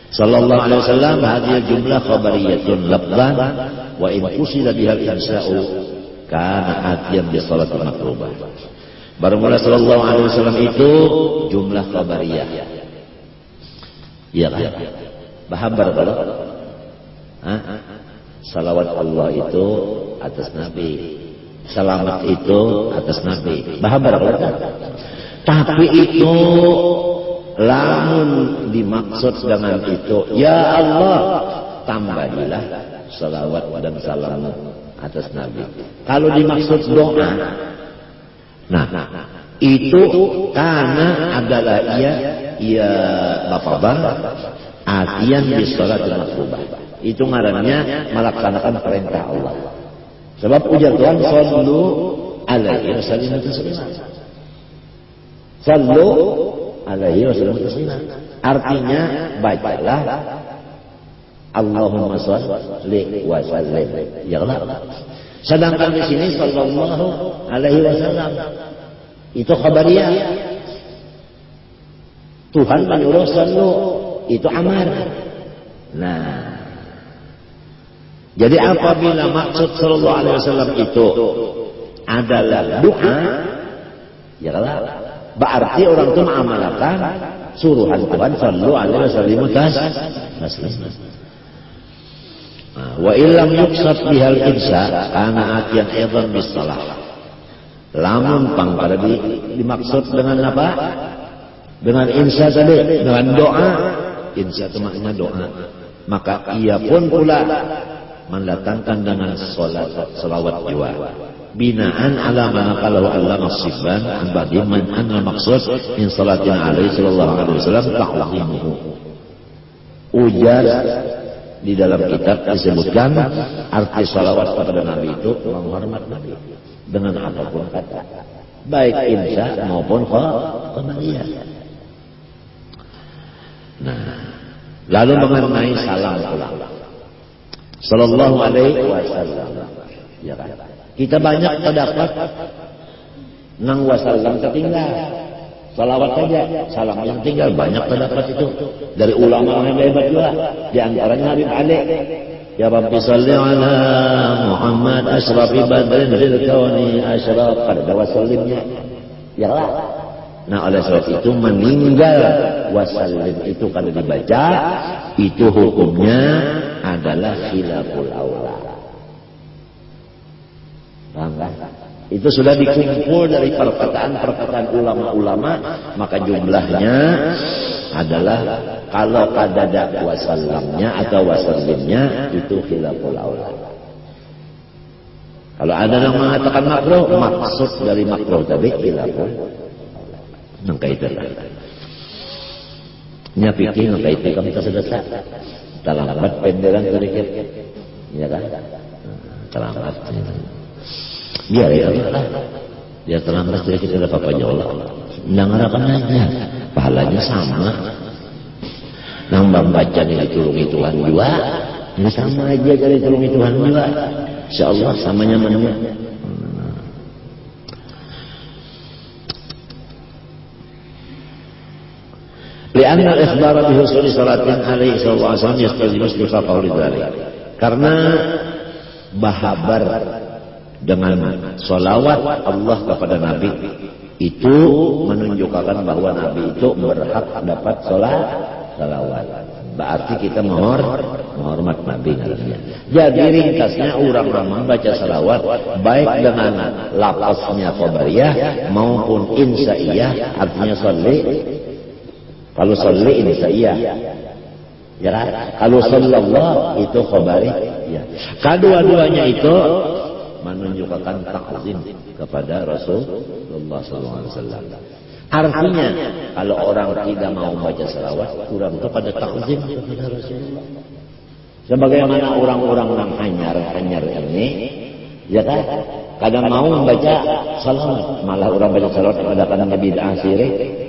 Sallallahu alaihi wasallam hadhihi jumlah khabariyatun lafzan wa in qusida biha al-insa'u kana atiyan bi salatil makrubah. Bermula sallallahu alaihi wasallam itu jumlah khabariyah. Iya kan? Bahabar kalau salawat Allah itu atas Nabi, selamat itu atas Nabi. Bahabar kalau kan? Tapi itu lamun dimaksud dengan itu, ya Allah tambahilah salawat dan salam atas Nabi. Kalau dimaksud doa, nah itu karena adalah ia Bapak Bang atian di sholatul makrubah. Itu ngarannya melaksanakan perintah Allah. Sebab ujar Tuhan sallu alaihi wasallam taslima. Sallu alaihi wasallam taslima. Artinya bacalah Allahumma shalli wa sallim. Ya Allah. Sedangkan di sini sallallahu alaihi wasallam itu khabariyah. Tuhan menyuruh sallu, itu amar. Nah, Jadi apabila maksud sallallahu alaihi wasallam itu adalah doa, ya kalau berarti orang itu mengamalkan suruhan Tuhan sallallahu alaihi wasallam taslim. Wa illam yuqsad bihal insa kana atiyan aidan bis salah. Lamun pang pada dimaksud dengan apa? Dengan insa tadi, dengan doa. Insa itu maknanya doa. Maka ia pun pula mendatangkan dengan salawat jiwa. Binaan ala manaqalahu Allah nasibban an ba'di man anna maksud min salatina alaihi sallallahu alaihi wasallam ta'zimuhu. Ujar di dalam kitab disebutkan arti salawat kepada Nabi itu menghormat Nabi dengan apapun kata, baik insya maupun qamariyah. Nah, lalu mengenai salam ulang sallallahu alaihi wasallam, ya kan? Kita banyak terdapat nang wasallam tertinggal. Salawat saja, salam yang tinggal banyak terdapat itu dari ulama yang hebat juga. Di antaranya Habib Ali. Ya Rabbi salli ala Muhammad asrafi badrin fil kauni asyraf, pada wasallimnya. Ya lah. Nah, oleh sebab itu meninggal wasallim itu kalau dibaca itu hukumnya adalah khilaful aula. Paham kan? Itu sudah dikumpul dari perkataan-perkataan ulama-ulama, maka jumlahnya adalah kalau kadada wasallamnya atau wasallimnya itu khilaful aula. Kalau ada yang mengatakan makruh, maksud dari makruh tadi khilaful aula. Maka itulah. Nya pikir maka itu kami tersedesak. Terlambat penderan sedikit. Ya kan? Terlambat. Biar ya Allah, dia terlambat sedikit ada apa-apanya Allah. Dengarkan aja, pahalanya sama. Nang membaca ditulungi Tuhan juga, ini sama aja dari ditulungi Tuhan juga. Insyaallah sama nyamannya. Lianna al-ikhbar bi husuli salatin alaihi sallallahu alaihi wasallam yastalzimu istifaqahu lidzalik. Karena bahabar dengan salawat Allah kepada Nabi itu menunjukkan bahwa Nabi itu berhak dapat salawat. Berarti kita menghormat Nabi namanya. Jadi ringkasnya orang membaca salawat baik dengan lafaznya qabariyah maupun insaiyah, artinya salli. Kalau salli insaiyah, ya kan? Kalau sallallahu itu qabariyah. Kedua-duanya itu menunjukkan takzim kepada Rasulullah SAW. Artinya, kalau orang tidak mau baca salawat, kurang kepada takzim kepada Rasulullah. Sebagaimana orang-orang yang hanyar ini, ya kan? Kadang mau membaca salawat, malah orang baca salawat adakan bid'ah syirik.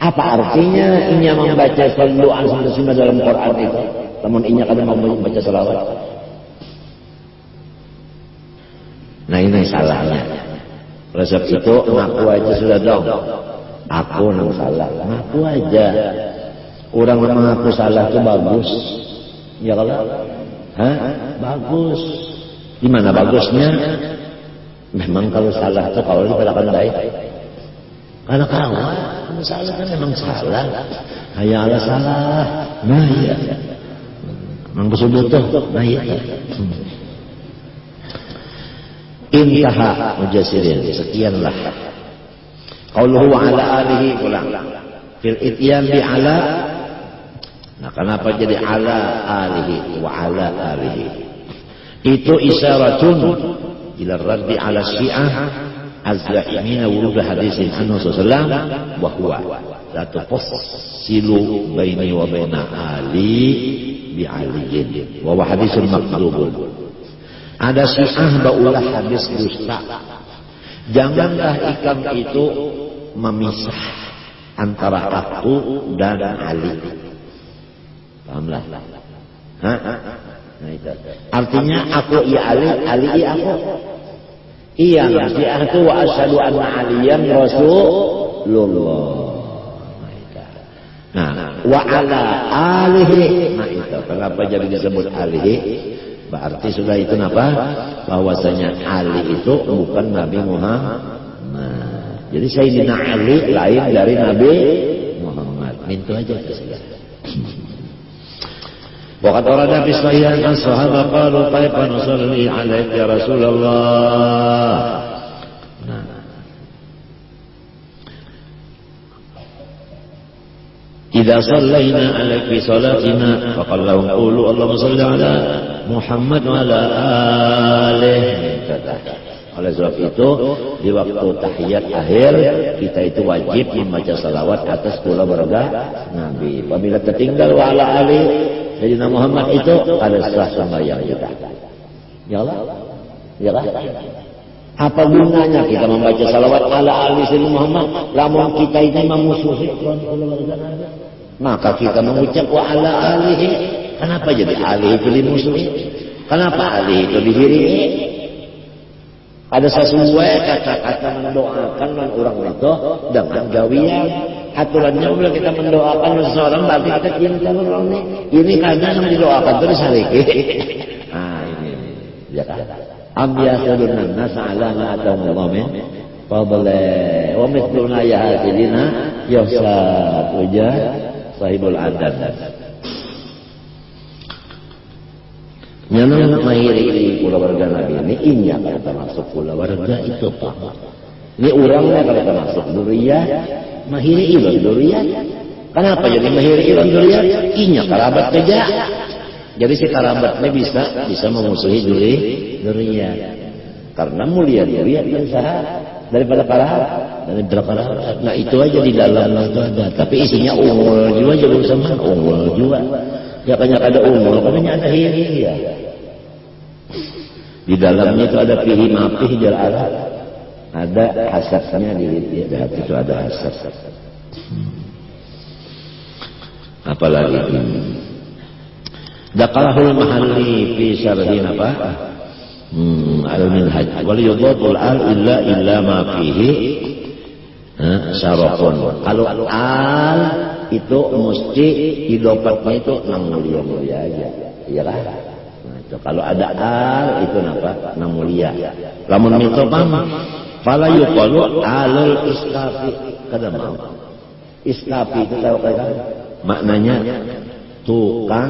Apa artinya inya membaca sallu alaihi dalam Quran itu? Namun inya kadang mau membaca salawat. Nah ini salahnya. Resep itu ngaku aja sudah dong. Aku nang salah. Ngaku aja. Orang mengaku salah itu bagus. Ya kalau? Hah? Bagus. Di mana bagusnya? Memang kalau salah itu kalau dikatakan baik. Karena kawan salah kan memang salah. Hayya ala salah. Nah iya. Memang betul-betul. Nah iya. Intaha mujasirin. Sekianlah. Qauluhu wa ala alihi ulang. Fil ityan bi ala. Nah kenapa jadi ala alihi wa ala alihi? Itu isyaratun ila raddi ala syiah az-za'imina wurud hadisin anhu sallallahu wa huwa la tufassilu baini wa baina ali bi aliyin wa huwa hadisun makdzubun. Ada syiah baulah hadis dusta. Janganlah ikam itu memisah antara aku dan Ali. Pahamlah? Hah? Nah itu. Artinya aku iya Ali, Ali iya aku. Iya syiah itu wa asyhadu anna aliyan rasulullah. Nah, wa ala alihi. Nah itu kenapa jadi disebut alihi? Berarti sudah itu apa? Bahwasanya Ali itu bukan Nabi Muhammad. Jadi Sayyidina Ali lain dari Nabi Muhammad. Itu aja sudah. Waqad warada fi sahihain as-sahabah qalu kaifa nusalli 'alaika ya Rasulullah. Idza shallaina 'alaika fi salatina faqala lahum qulu Allahumma shalli 'ala Muhammad wa 'ala alihi. Oleh sebab itu di waktu tahiyat akhir kita itu wajib membaca salawat atas keluarga Nabi. Apabila tertinggal wa 'ala alihi Sayyidina Muhammad itu ada sah sembahyang kita. Ya Allah, ya Allah. Apa gunanya kita membaca salawat ala ali Sayyidina Muhammad? Lamun kita ini memusuhi keluarga Nabi. Maka kita mengucap wa ala alihi. Kenapa jadi ali itu dimusuhi? Kenapa ali itu dihiringi? Ada sesuai kata-kata mendoakan orang itu dengan gawian. Aturannya bila kita mendoakan seseorang berarti kita cinta orang ini. Ini karena yang didoakan terus hari ini. Nah ini, ya kan? Ambiasadun nas ala ma atahum fadla wa mithluna ya hasilina yahsat wajah sahibul adad. Nyana mahiri keluarga Nabi ini inyak kata masuk keluarga itu Pak. Ini orangnya kalau termasuk duriyah mahiri ilon duriyah. Kenapa jadi mahiri ilon duriyah? Inyak kerabat kerja. Jadi si kerabatnya bisa memusuhi duriyah. Karena mulia duriyah dan sah daripada kerabat. Nah itu aja di dalam itu ada. Tapi isinya unggul juga jadi sama unggul juga. Ya banyak ada umur, katanya ada hiri ya. Di dalamnya itu ada pihi mapih jalan. Ada hasasnya di hati itu ada hasas. Apalagi ini. Dakalahul mahalli fi syarhin apa? Al-minhaj. Wal yudhatul al illa ma fihi syarafun. Kalau al itu mesti idopatnya itu nang mulia aja, iyalah. Nah, itu kalau ada al itu napa? Nang mulia. Lamun mitopam fala yuqalu alul iskafi kada mau. Iskafi itu tahu kan? Maknanya tukang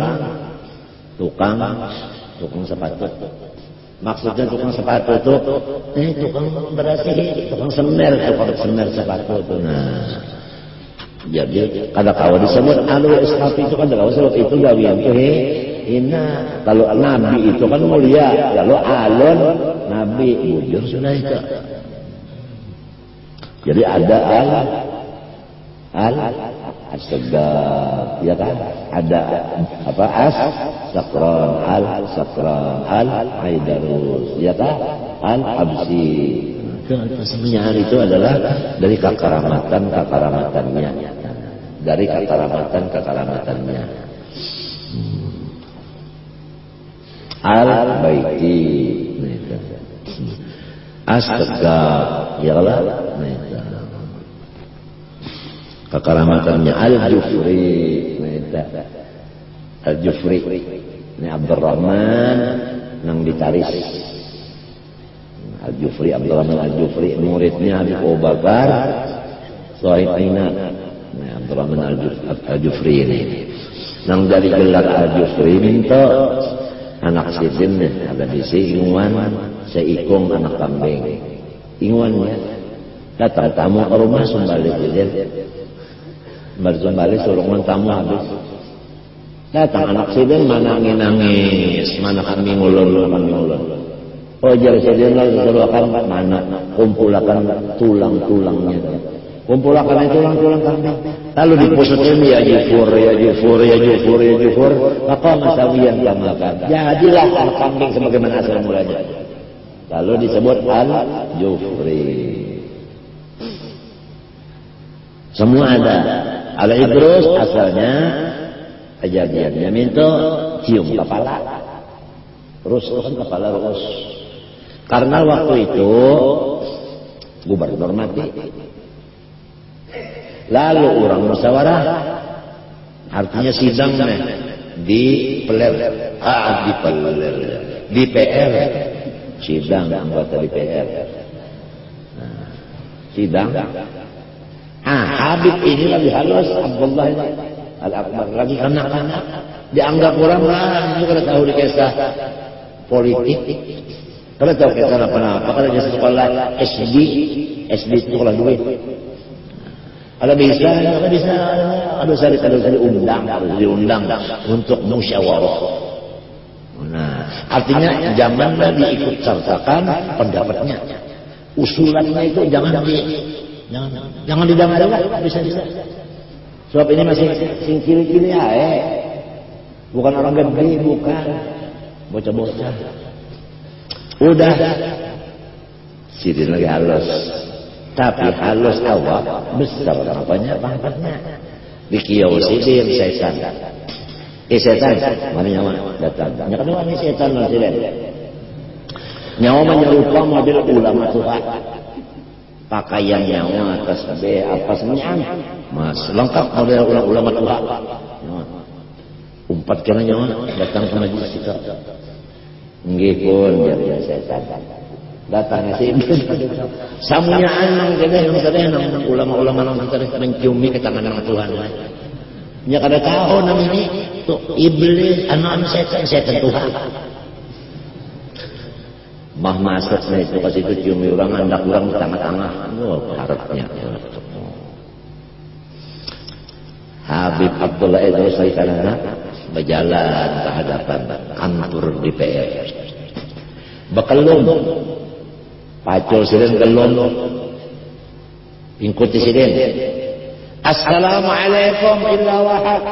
sepatu. Maksudnya tukang sepatu itu tukang berasih, tukang semer sepatu itu. Nah, jadi kada kawa disebut alul iskafi itu kan kalau sebab itu gawian ina kalau nabi itu kan mulia kalau alun nabi bujur sudah itu. Jadi ada as-sagab ya kan, ada apa sakran al-haidarus ya kan, al-habsi. Semuanya itu adalah dari kekaramatanya. Dari kekaramatanya. Al-baiti. As-sagab ya Allah. Kekaramatannya Al-Jufri. Al-Jufri ini Abdurrahman nang ditaris. Al-Jufri Abdurrahman Al-Jufri muridnya Habib Abu Bakar Sahib Aina. Nah, Abdurrahman Al-Jufri ini nang dari gelar Al-Jufri minta anak sidin ada di Inguan seikung anak kambing Inguannya datang tamu ke rumah Sumbali sidin Sumbali suruh tamu habis datang anak sidin mana nangis mana kambing ulun oh jadi sidin lagi suruh akan mana kumpulakan tulang-tulangnya kumpulakan tulang-tulang kambing lalu dipusutin ya jufur maka masawiyan kamakan jadilah kambing sebagaimana asal mulanya lalu disebut al-jufri. Semua ada al-idrus asalnya kejadiannya minta cium kepala terus kan kepala terus karena waktu itu gubernur mati lalu orang musyawarah Artinya sidang di peler, di PR, sidang anggota DPR. Nah, sidang. Habib ini lebih halus, Abdullah Al-Akbar lagi kanak-kanak, dianggap orang lah. Itu kalau tahu di kisah politik, kalau tahu kisah apa-apa, kalau dia sekolah SD itu sekolah duit. Kalau bisa, harus diundang untuk musyawarah. Nah, artinya janganlah diikut sertakan pendapatnya, usulannya itu jangan didengar, bisa. Sebab ini masih singkiri-kiri bukan orang gede, bukan bocah-bocah. Udah, sidin lagi halus. Tapi halus awak besar apanya pangkatnya. Di kiau sidin setan. Setan, mana nyawa datang. Nya kedua ini setan sidin. Nyawa menyerupa model ulama Tuhan. Pakaian nyawa tasbih apa semuanya. Mas lengkap model ulama Tuhan. Umpat kena nyawa datang ke majlis kita. Nggih pun biar setan. Datangnya si iblis samunya anang jadi yang sadaya ulama-ulama nang kita menciumi ke tangan nang Tuhan. Nya kada tahu namanya tuh iblis anu setan Tuhan. Mah masuknya itu kasih itu ciumi orang andak orang tengah-tengah. Harapnya. Habib Abdullah Idrus Saikalana berjalan ke hadapan kantor DPR. Bekelum pacul sidin kelon ikuti sidin. Assalamualaikum illa wahab.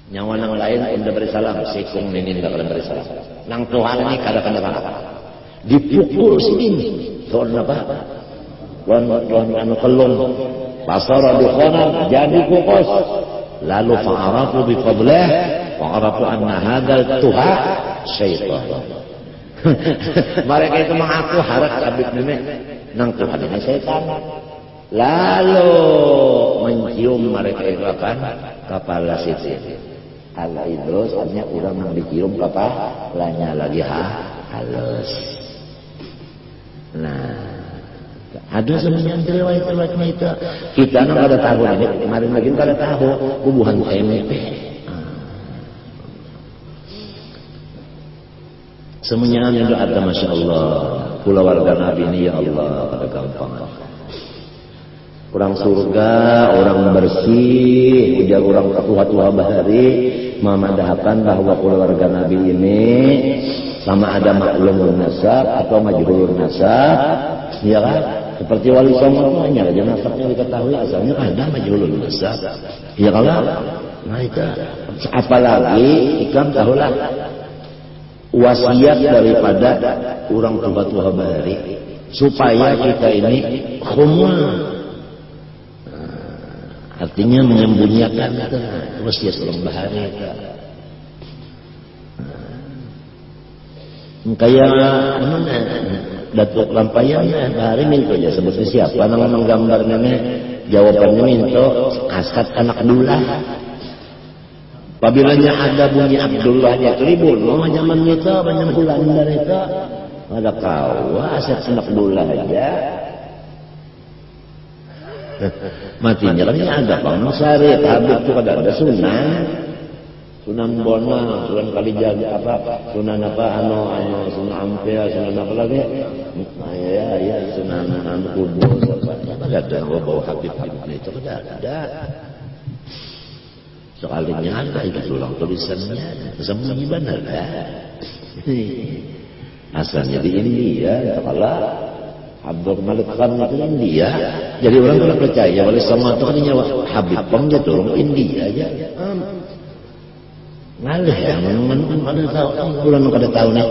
Nyawa nang lain udah beri salam, sikung ninin enggak beri salam. Nang Tuhan ini kada-kada dipukul sidin. Soal apa? Wan anu kelon. Pasara dukhanan jadi kukus. Lalu fa'arafu bi fadlih fa'arafu anna hadzal tuha syaitan. Mereka itu mengaku harap Habib ini nang Tuhan ini setan. Lalu mencium mereka itu akan kepala sidin. Al-Idrus artinya orang yang dicium kepalanya lagi halus. Nah, ada semuanya riwayat-riwayatnya itu. Kita nang kada tahu ini kemarin lagi kada tahu hubungan MP. Semuanya yang ada Masya Allah. Pula warga Nabi ini ya Allah pada gampang. Orang surga, orang bersih, ujar orang tua-tua bahari memadahakan bahwa pula warga Nabi ini sama ada maklum nasab atau majhul nasab, ya kan? Seperti wali songo hanya aja nasabnya diketahui asalnya ada majhul nasab. Ya kalau nah itu apalagi ikan tahulah wasiat daripada orang tua-tua bahari supaya kita ini khumul, artinya menyembunyikan wasiat orang bahari. Kayak Datuk Lampayan bahari minta aja sebutnya siapa nama gambarnya jawabannya minta askat anak dulah. Apabila ada bunyi Abdullahnya tribun, zaman itu banyak bulan dari itu ada kau aset anak dulah aja. Matinya kan ada Bang Sari, Habib itu ada Sunan Bona, Sunan Kalijaga Sunan Sunan Ampel, Sunan apa lagi? Ya, Sunan Kudus ada bawa Habib itu ada. Soalnya ada itu ulang tulisannya sembunyi benar asalnya di India. Kalau Abdul Malik Khan itu India, jadi orang kalau percaya oleh sama itu kan nyawa Habib Bang dia turun India aja. Ngalih ya, mana tahu bulan kada tahu nih.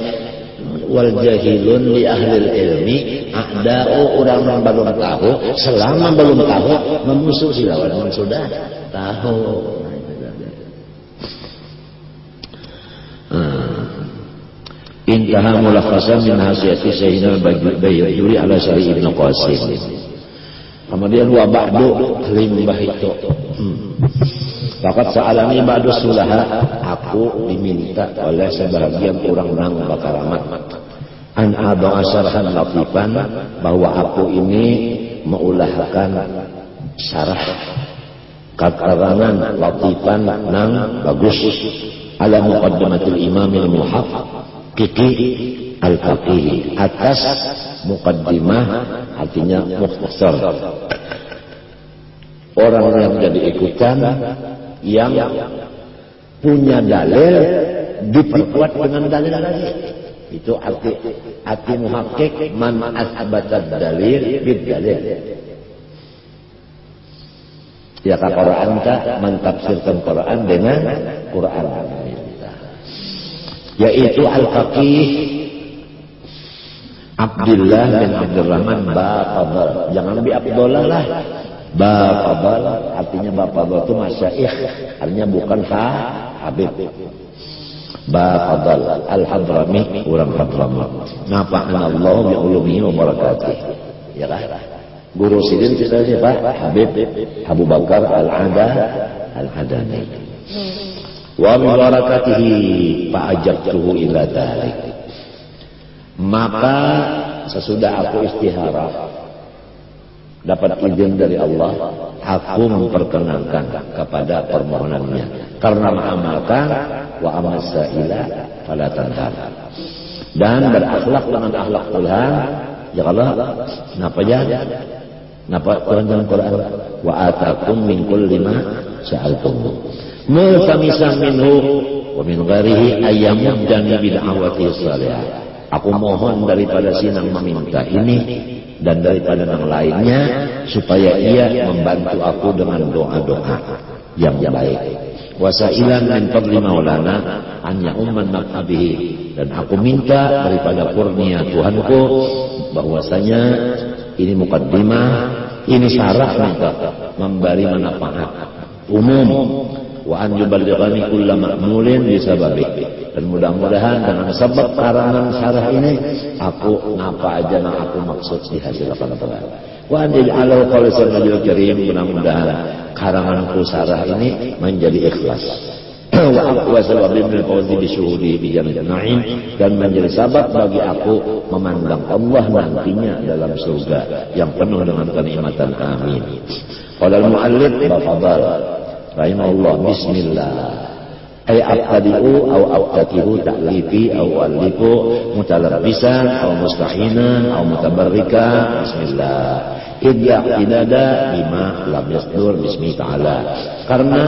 Wal jahilun li ahli ilmi a'da'u orang yang belum tahu, selama belum tahu memusuhi lawan yang sudah tahu. Intaha mulakhasan min hasiyati Sayyidina Bayyuri ala Syari Ibn Qasim. Kemudian wa ba'du limbah itu. Faqad sa'alani ba'du sulaha, aku diminta oleh sebagian orang nang bakaramat an adha syarhan latifan, bahwa aku ini meulahkan syarah keterangan latifan nang bagus ala muqaddamatil imam al-muhaqqiqi al-faqih, atas muqaddimah artinya mukhtasar orang yang jadi ikutan yang punya dalil diperkuat dengan dalil lagi. Itu arti muhakkik, man asbatad dalil bid dalil. Ya ka Quran ta mentafsirkan Quran dengan Quran. Yaitu al-faqih Abdullah bin Abdurrahman Baqadar. Jangan bi Abdullah lah. Baqadar artinya Baqadar itu masyaikh, artinya bukan Habib. Baqadar al-Hadrami, orang Hadramaut. Nafa'ana Allah bi ulumihi wa barakatuh. Ya kan? Guru sidin kita siapa? Habib Abu Bakar al-Adani. Wa min barakatihi fa'ajabtuhu ila dzalik. Maka sesudah aku istikharah dapat izin dari Allah, aku memperkenankan kepada permohonannya karena mengamalkan wa amal sa'ila fala tanhar, dan berakhlak dengan akhlak Tuhan. Ya Allah, napa ya? Napa Tuhan dalam Quran? Wa atakum min kulli ma sa'altum multamisan minhu wa min ghairihi ayyamuddani bid'awati salihah. Aku mohon daripada sinang meminta ini dan daripada yang lainnya supaya ia membantu aku dengan doa-doa yang baik. Wasailan min fadli maulana an ya'umman naqabihi, dan aku minta daripada kurnia Tuhanku bahwasanya ini mukaddimah, ini syarah minta memberi manfaat umum. Wa an yuballighani kulla ma'mulin bisababi, dan mudah-mudahan dengan sebab karangan syarah ini aku ngapa aja yang aku maksud dihasilkan Tuhan. Wa an yaj'alahu khalisan lil karim, mudah-mudahan karanganku syarah ini menjadi ikhlas. Wa aqwa sababin min fawzi bi syuhudi bi jannatin na'im, dan menjadi sabab bagi aku memandang Allah nantinya dalam surga yang penuh dengan kenikmatan. Amin. Qala al-muallif bafadal rahimahullah, bismillah ay aqtadi'u aw aqtatihu ta'lifi aw alifu mutalabbisan aw mustahinan aw mutabarrika. Bismillah idya idada bima lam yasdur bismi ta'ala, karena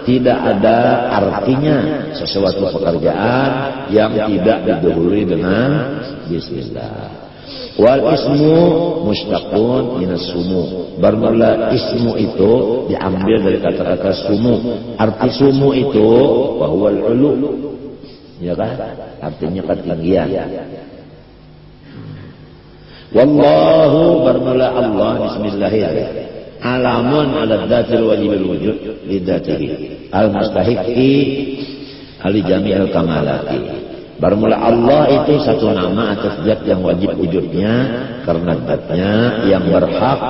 tidak ada artinya sesuatu pekerjaan yang tidak didahului dengan bismillah. Wal ismu mustaqun minas sumu, bermula ismu itu diambil dari kata-kata sumu. Arti sumu itu bahwa ulu, ya kan? Artinya ketinggian. Wallahu, bermula Allah, bismillahirrahmanirrahim. Alamun ala dzatil wajibil wujud lidzatihi al-mustahiqi ali jami'il kamalati. Bermula Allah itu satu nama atas zat yang wajib wujudnya karena zatnya yang berhak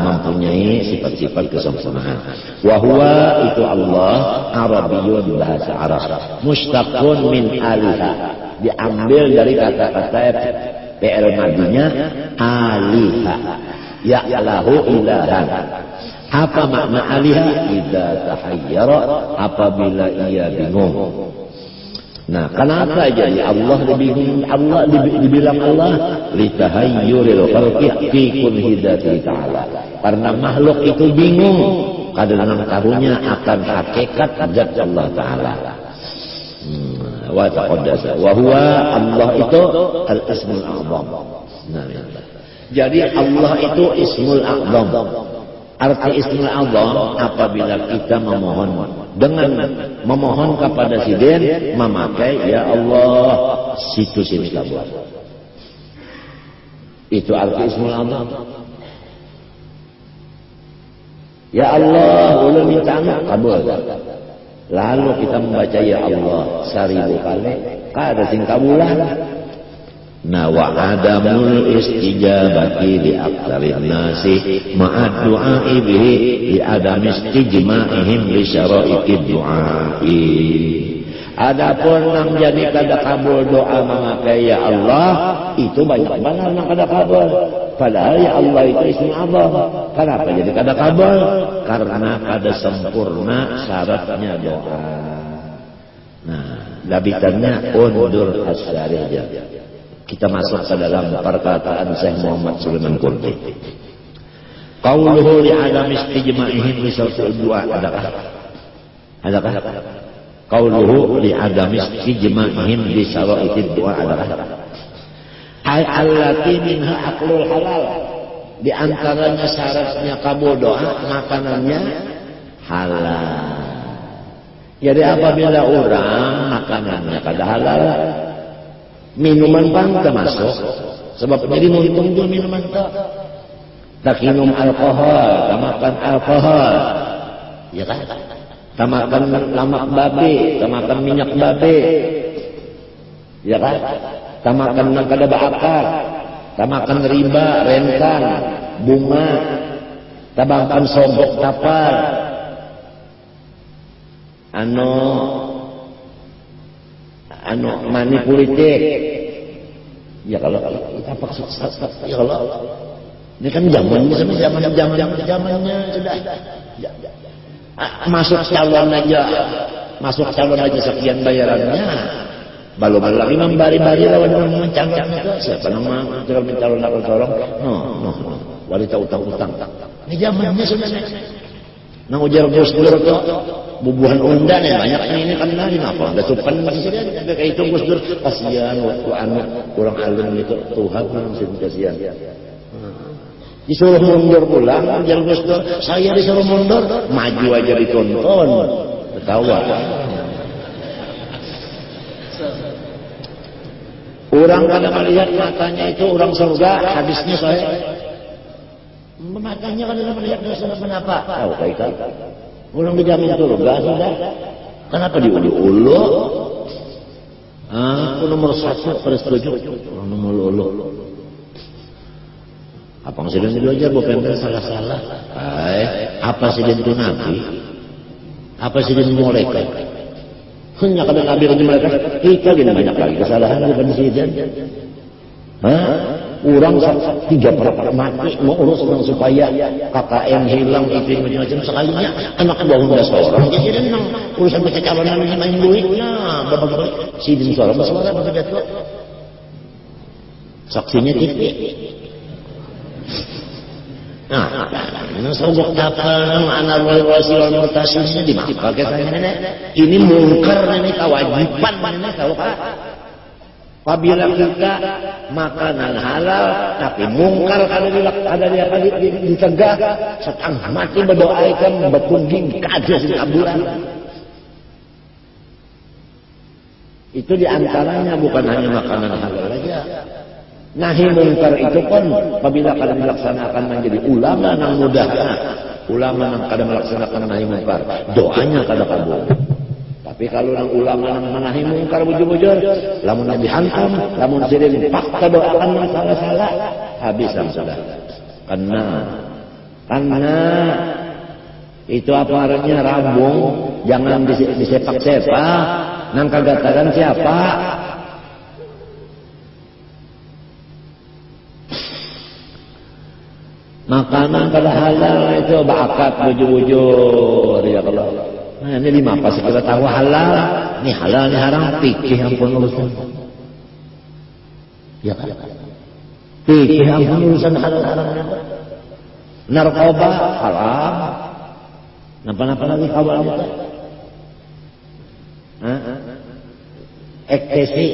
mempunyai sifat-sifat kesempurnaan. Wahwa itu Allah Arabiyun, bahasa Arab. Mustaqun min aliha, diambil dari kata-kata fi'il madinya aliha, ya'lahu ilahan. Apa makna aliha? Idza tahayyara, apabila ia bingung. Nah, kenapa jadi Allah dibingung? Allah dibilang Allah litahayyuril khalqi fi kulli hidayati ta'ala, karena makhluk itu bingung kadang karunya akan hakikat zat Allah Ta'ala. Wa taqaddasa wa huwa, Allah itu al-ismul a'zam. Nah, jadi Allah itu ismul a'zam. Arti ismul a'zam apabila kita memohon dengan memohon kepada sidin memakai ya Allah situ sini kabur. Itu arti ismul a'zam. Ya Allah, ulun minta anak kabul. Lalu kita membaca ya Allah 1000 kali, kada sing kabulan. Nah wa adamul istijabati li aktsarin nasi ma'ad du'a'i bihi li adam istijma'ihim li syara'itid du'a'i. Adapun nang jadi kada kabul doa memakai ya Allah itu banyak benar nang kada kabul. Padahal ya Allah itu ismi Allah. Kenapa jadi kada kabul? Karena kada sempurna syaratnya doa. Nah, labitannya undur asyariyah. Kita masuk ke dalam perkataan Syekh Muhammad Sulaiman Qurdi. Qauluhu li adam istijma'ihim li syara'itid du'a adakah? Qauluhu li adam istijma'ihim li syara'itid du'a adakah? Ay allati minha aklul halal. Di antaranya syaratnya kabul doa makanannya halal. Jadi apabila orang makanannya kada halal, minuman pun termasuk. Sebab jadi untung juga minuman tak. Tak minum alkohol, tak makan alkohol, ya kan? Tak makan lemak babi, tak makan minyak babi, ya kan? Tak makan nang kada bakar, tak makan riba, rentan, bunga, tak makan sogok tapar, mani politik. Ya kalau kita maksud ya kalau ini kan zamannya sudah masuk calon aja sekian bayarannya. Belum lagi membari-bari lawan mencalon itu. Siapa nama mencalon aku tolong? No. Wanita utang-utang. Ini zamannya sudah. Nang ujar Gus Dur tuh bubuhan undan ya banyaknya ini kan lagi apa? Ada tupan masih ada kayak itu Gus Dur kasihan waktu anak kurang alim itu Tuhan langsung kasihan. Disuruh mundur pulang ujar Gus Dur, saya disuruh mundur, maju aja ditonton, ketawa. Orang kada melihat matanya itu orang surga, hadisnya saya. Matanya kada melihat surga kenapa? Tahu kaitan. Orang dijamin surga sudah. Kenapa diulu-ulu? Aku nomor 1 pada setuju. Orang nomor ulu. Apa yang sedang belajar bukan salah-salah. Apa sedang itu nabi? Apa sedang malaikat? Hanya kadang nabi lagi mereka, kita gini banyak lagi kesalahan bukan sidin. Orang 3/4 mati mau urus orang supaya KKN hilang itu macam sekalinya anak buah udah seorang. Jadi nang urusan pencalonan ini main duit. Nah, bapak sidin seorang bersuara begitu. Saksinya titik. Nah, sogok tapang anak wasiwal murtasyidnya dimakai katanya nenek. Ini mungkar nenek kewajiban nenek tahu Pak. Apabila kita makanan halal tapi mungkar ada dicegah setengah mati berdoa ikan betungging kados di kaburan. Itu diantaranya bukan hanya makanan halal saja. Nahi mungkar itu pun apabila kada melaksanakan menjadi ulama nang mudahna, ulama nang kada melaksanakan nahi mungkar, doanya kada kabul. Tapi kalau nang ulama nang menahi mungkar bujur-bujur, lamun dihantam, lamun sidin paksa doakan nang salah-salah, habis sudah. Karena itu apa artinya rambung, jangan disepak-sepak, nang kagatakan siapa? Makanan kada halal itu bakat bujur-bujur ya Allah. Nah ini 5 pas kita tahu halal, ini halal ini haram, pikir ampun urusan. Ya kan? Pikir ampun urusan halal haram. Narkoba haram. Napa-napa lagi kawan kita? Ekstasi.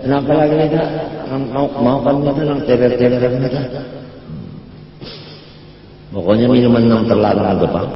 Napa lagi kita? Mau kan kita nang teler-teler kita. Pokoknya minuman yang terlarang ada Pak.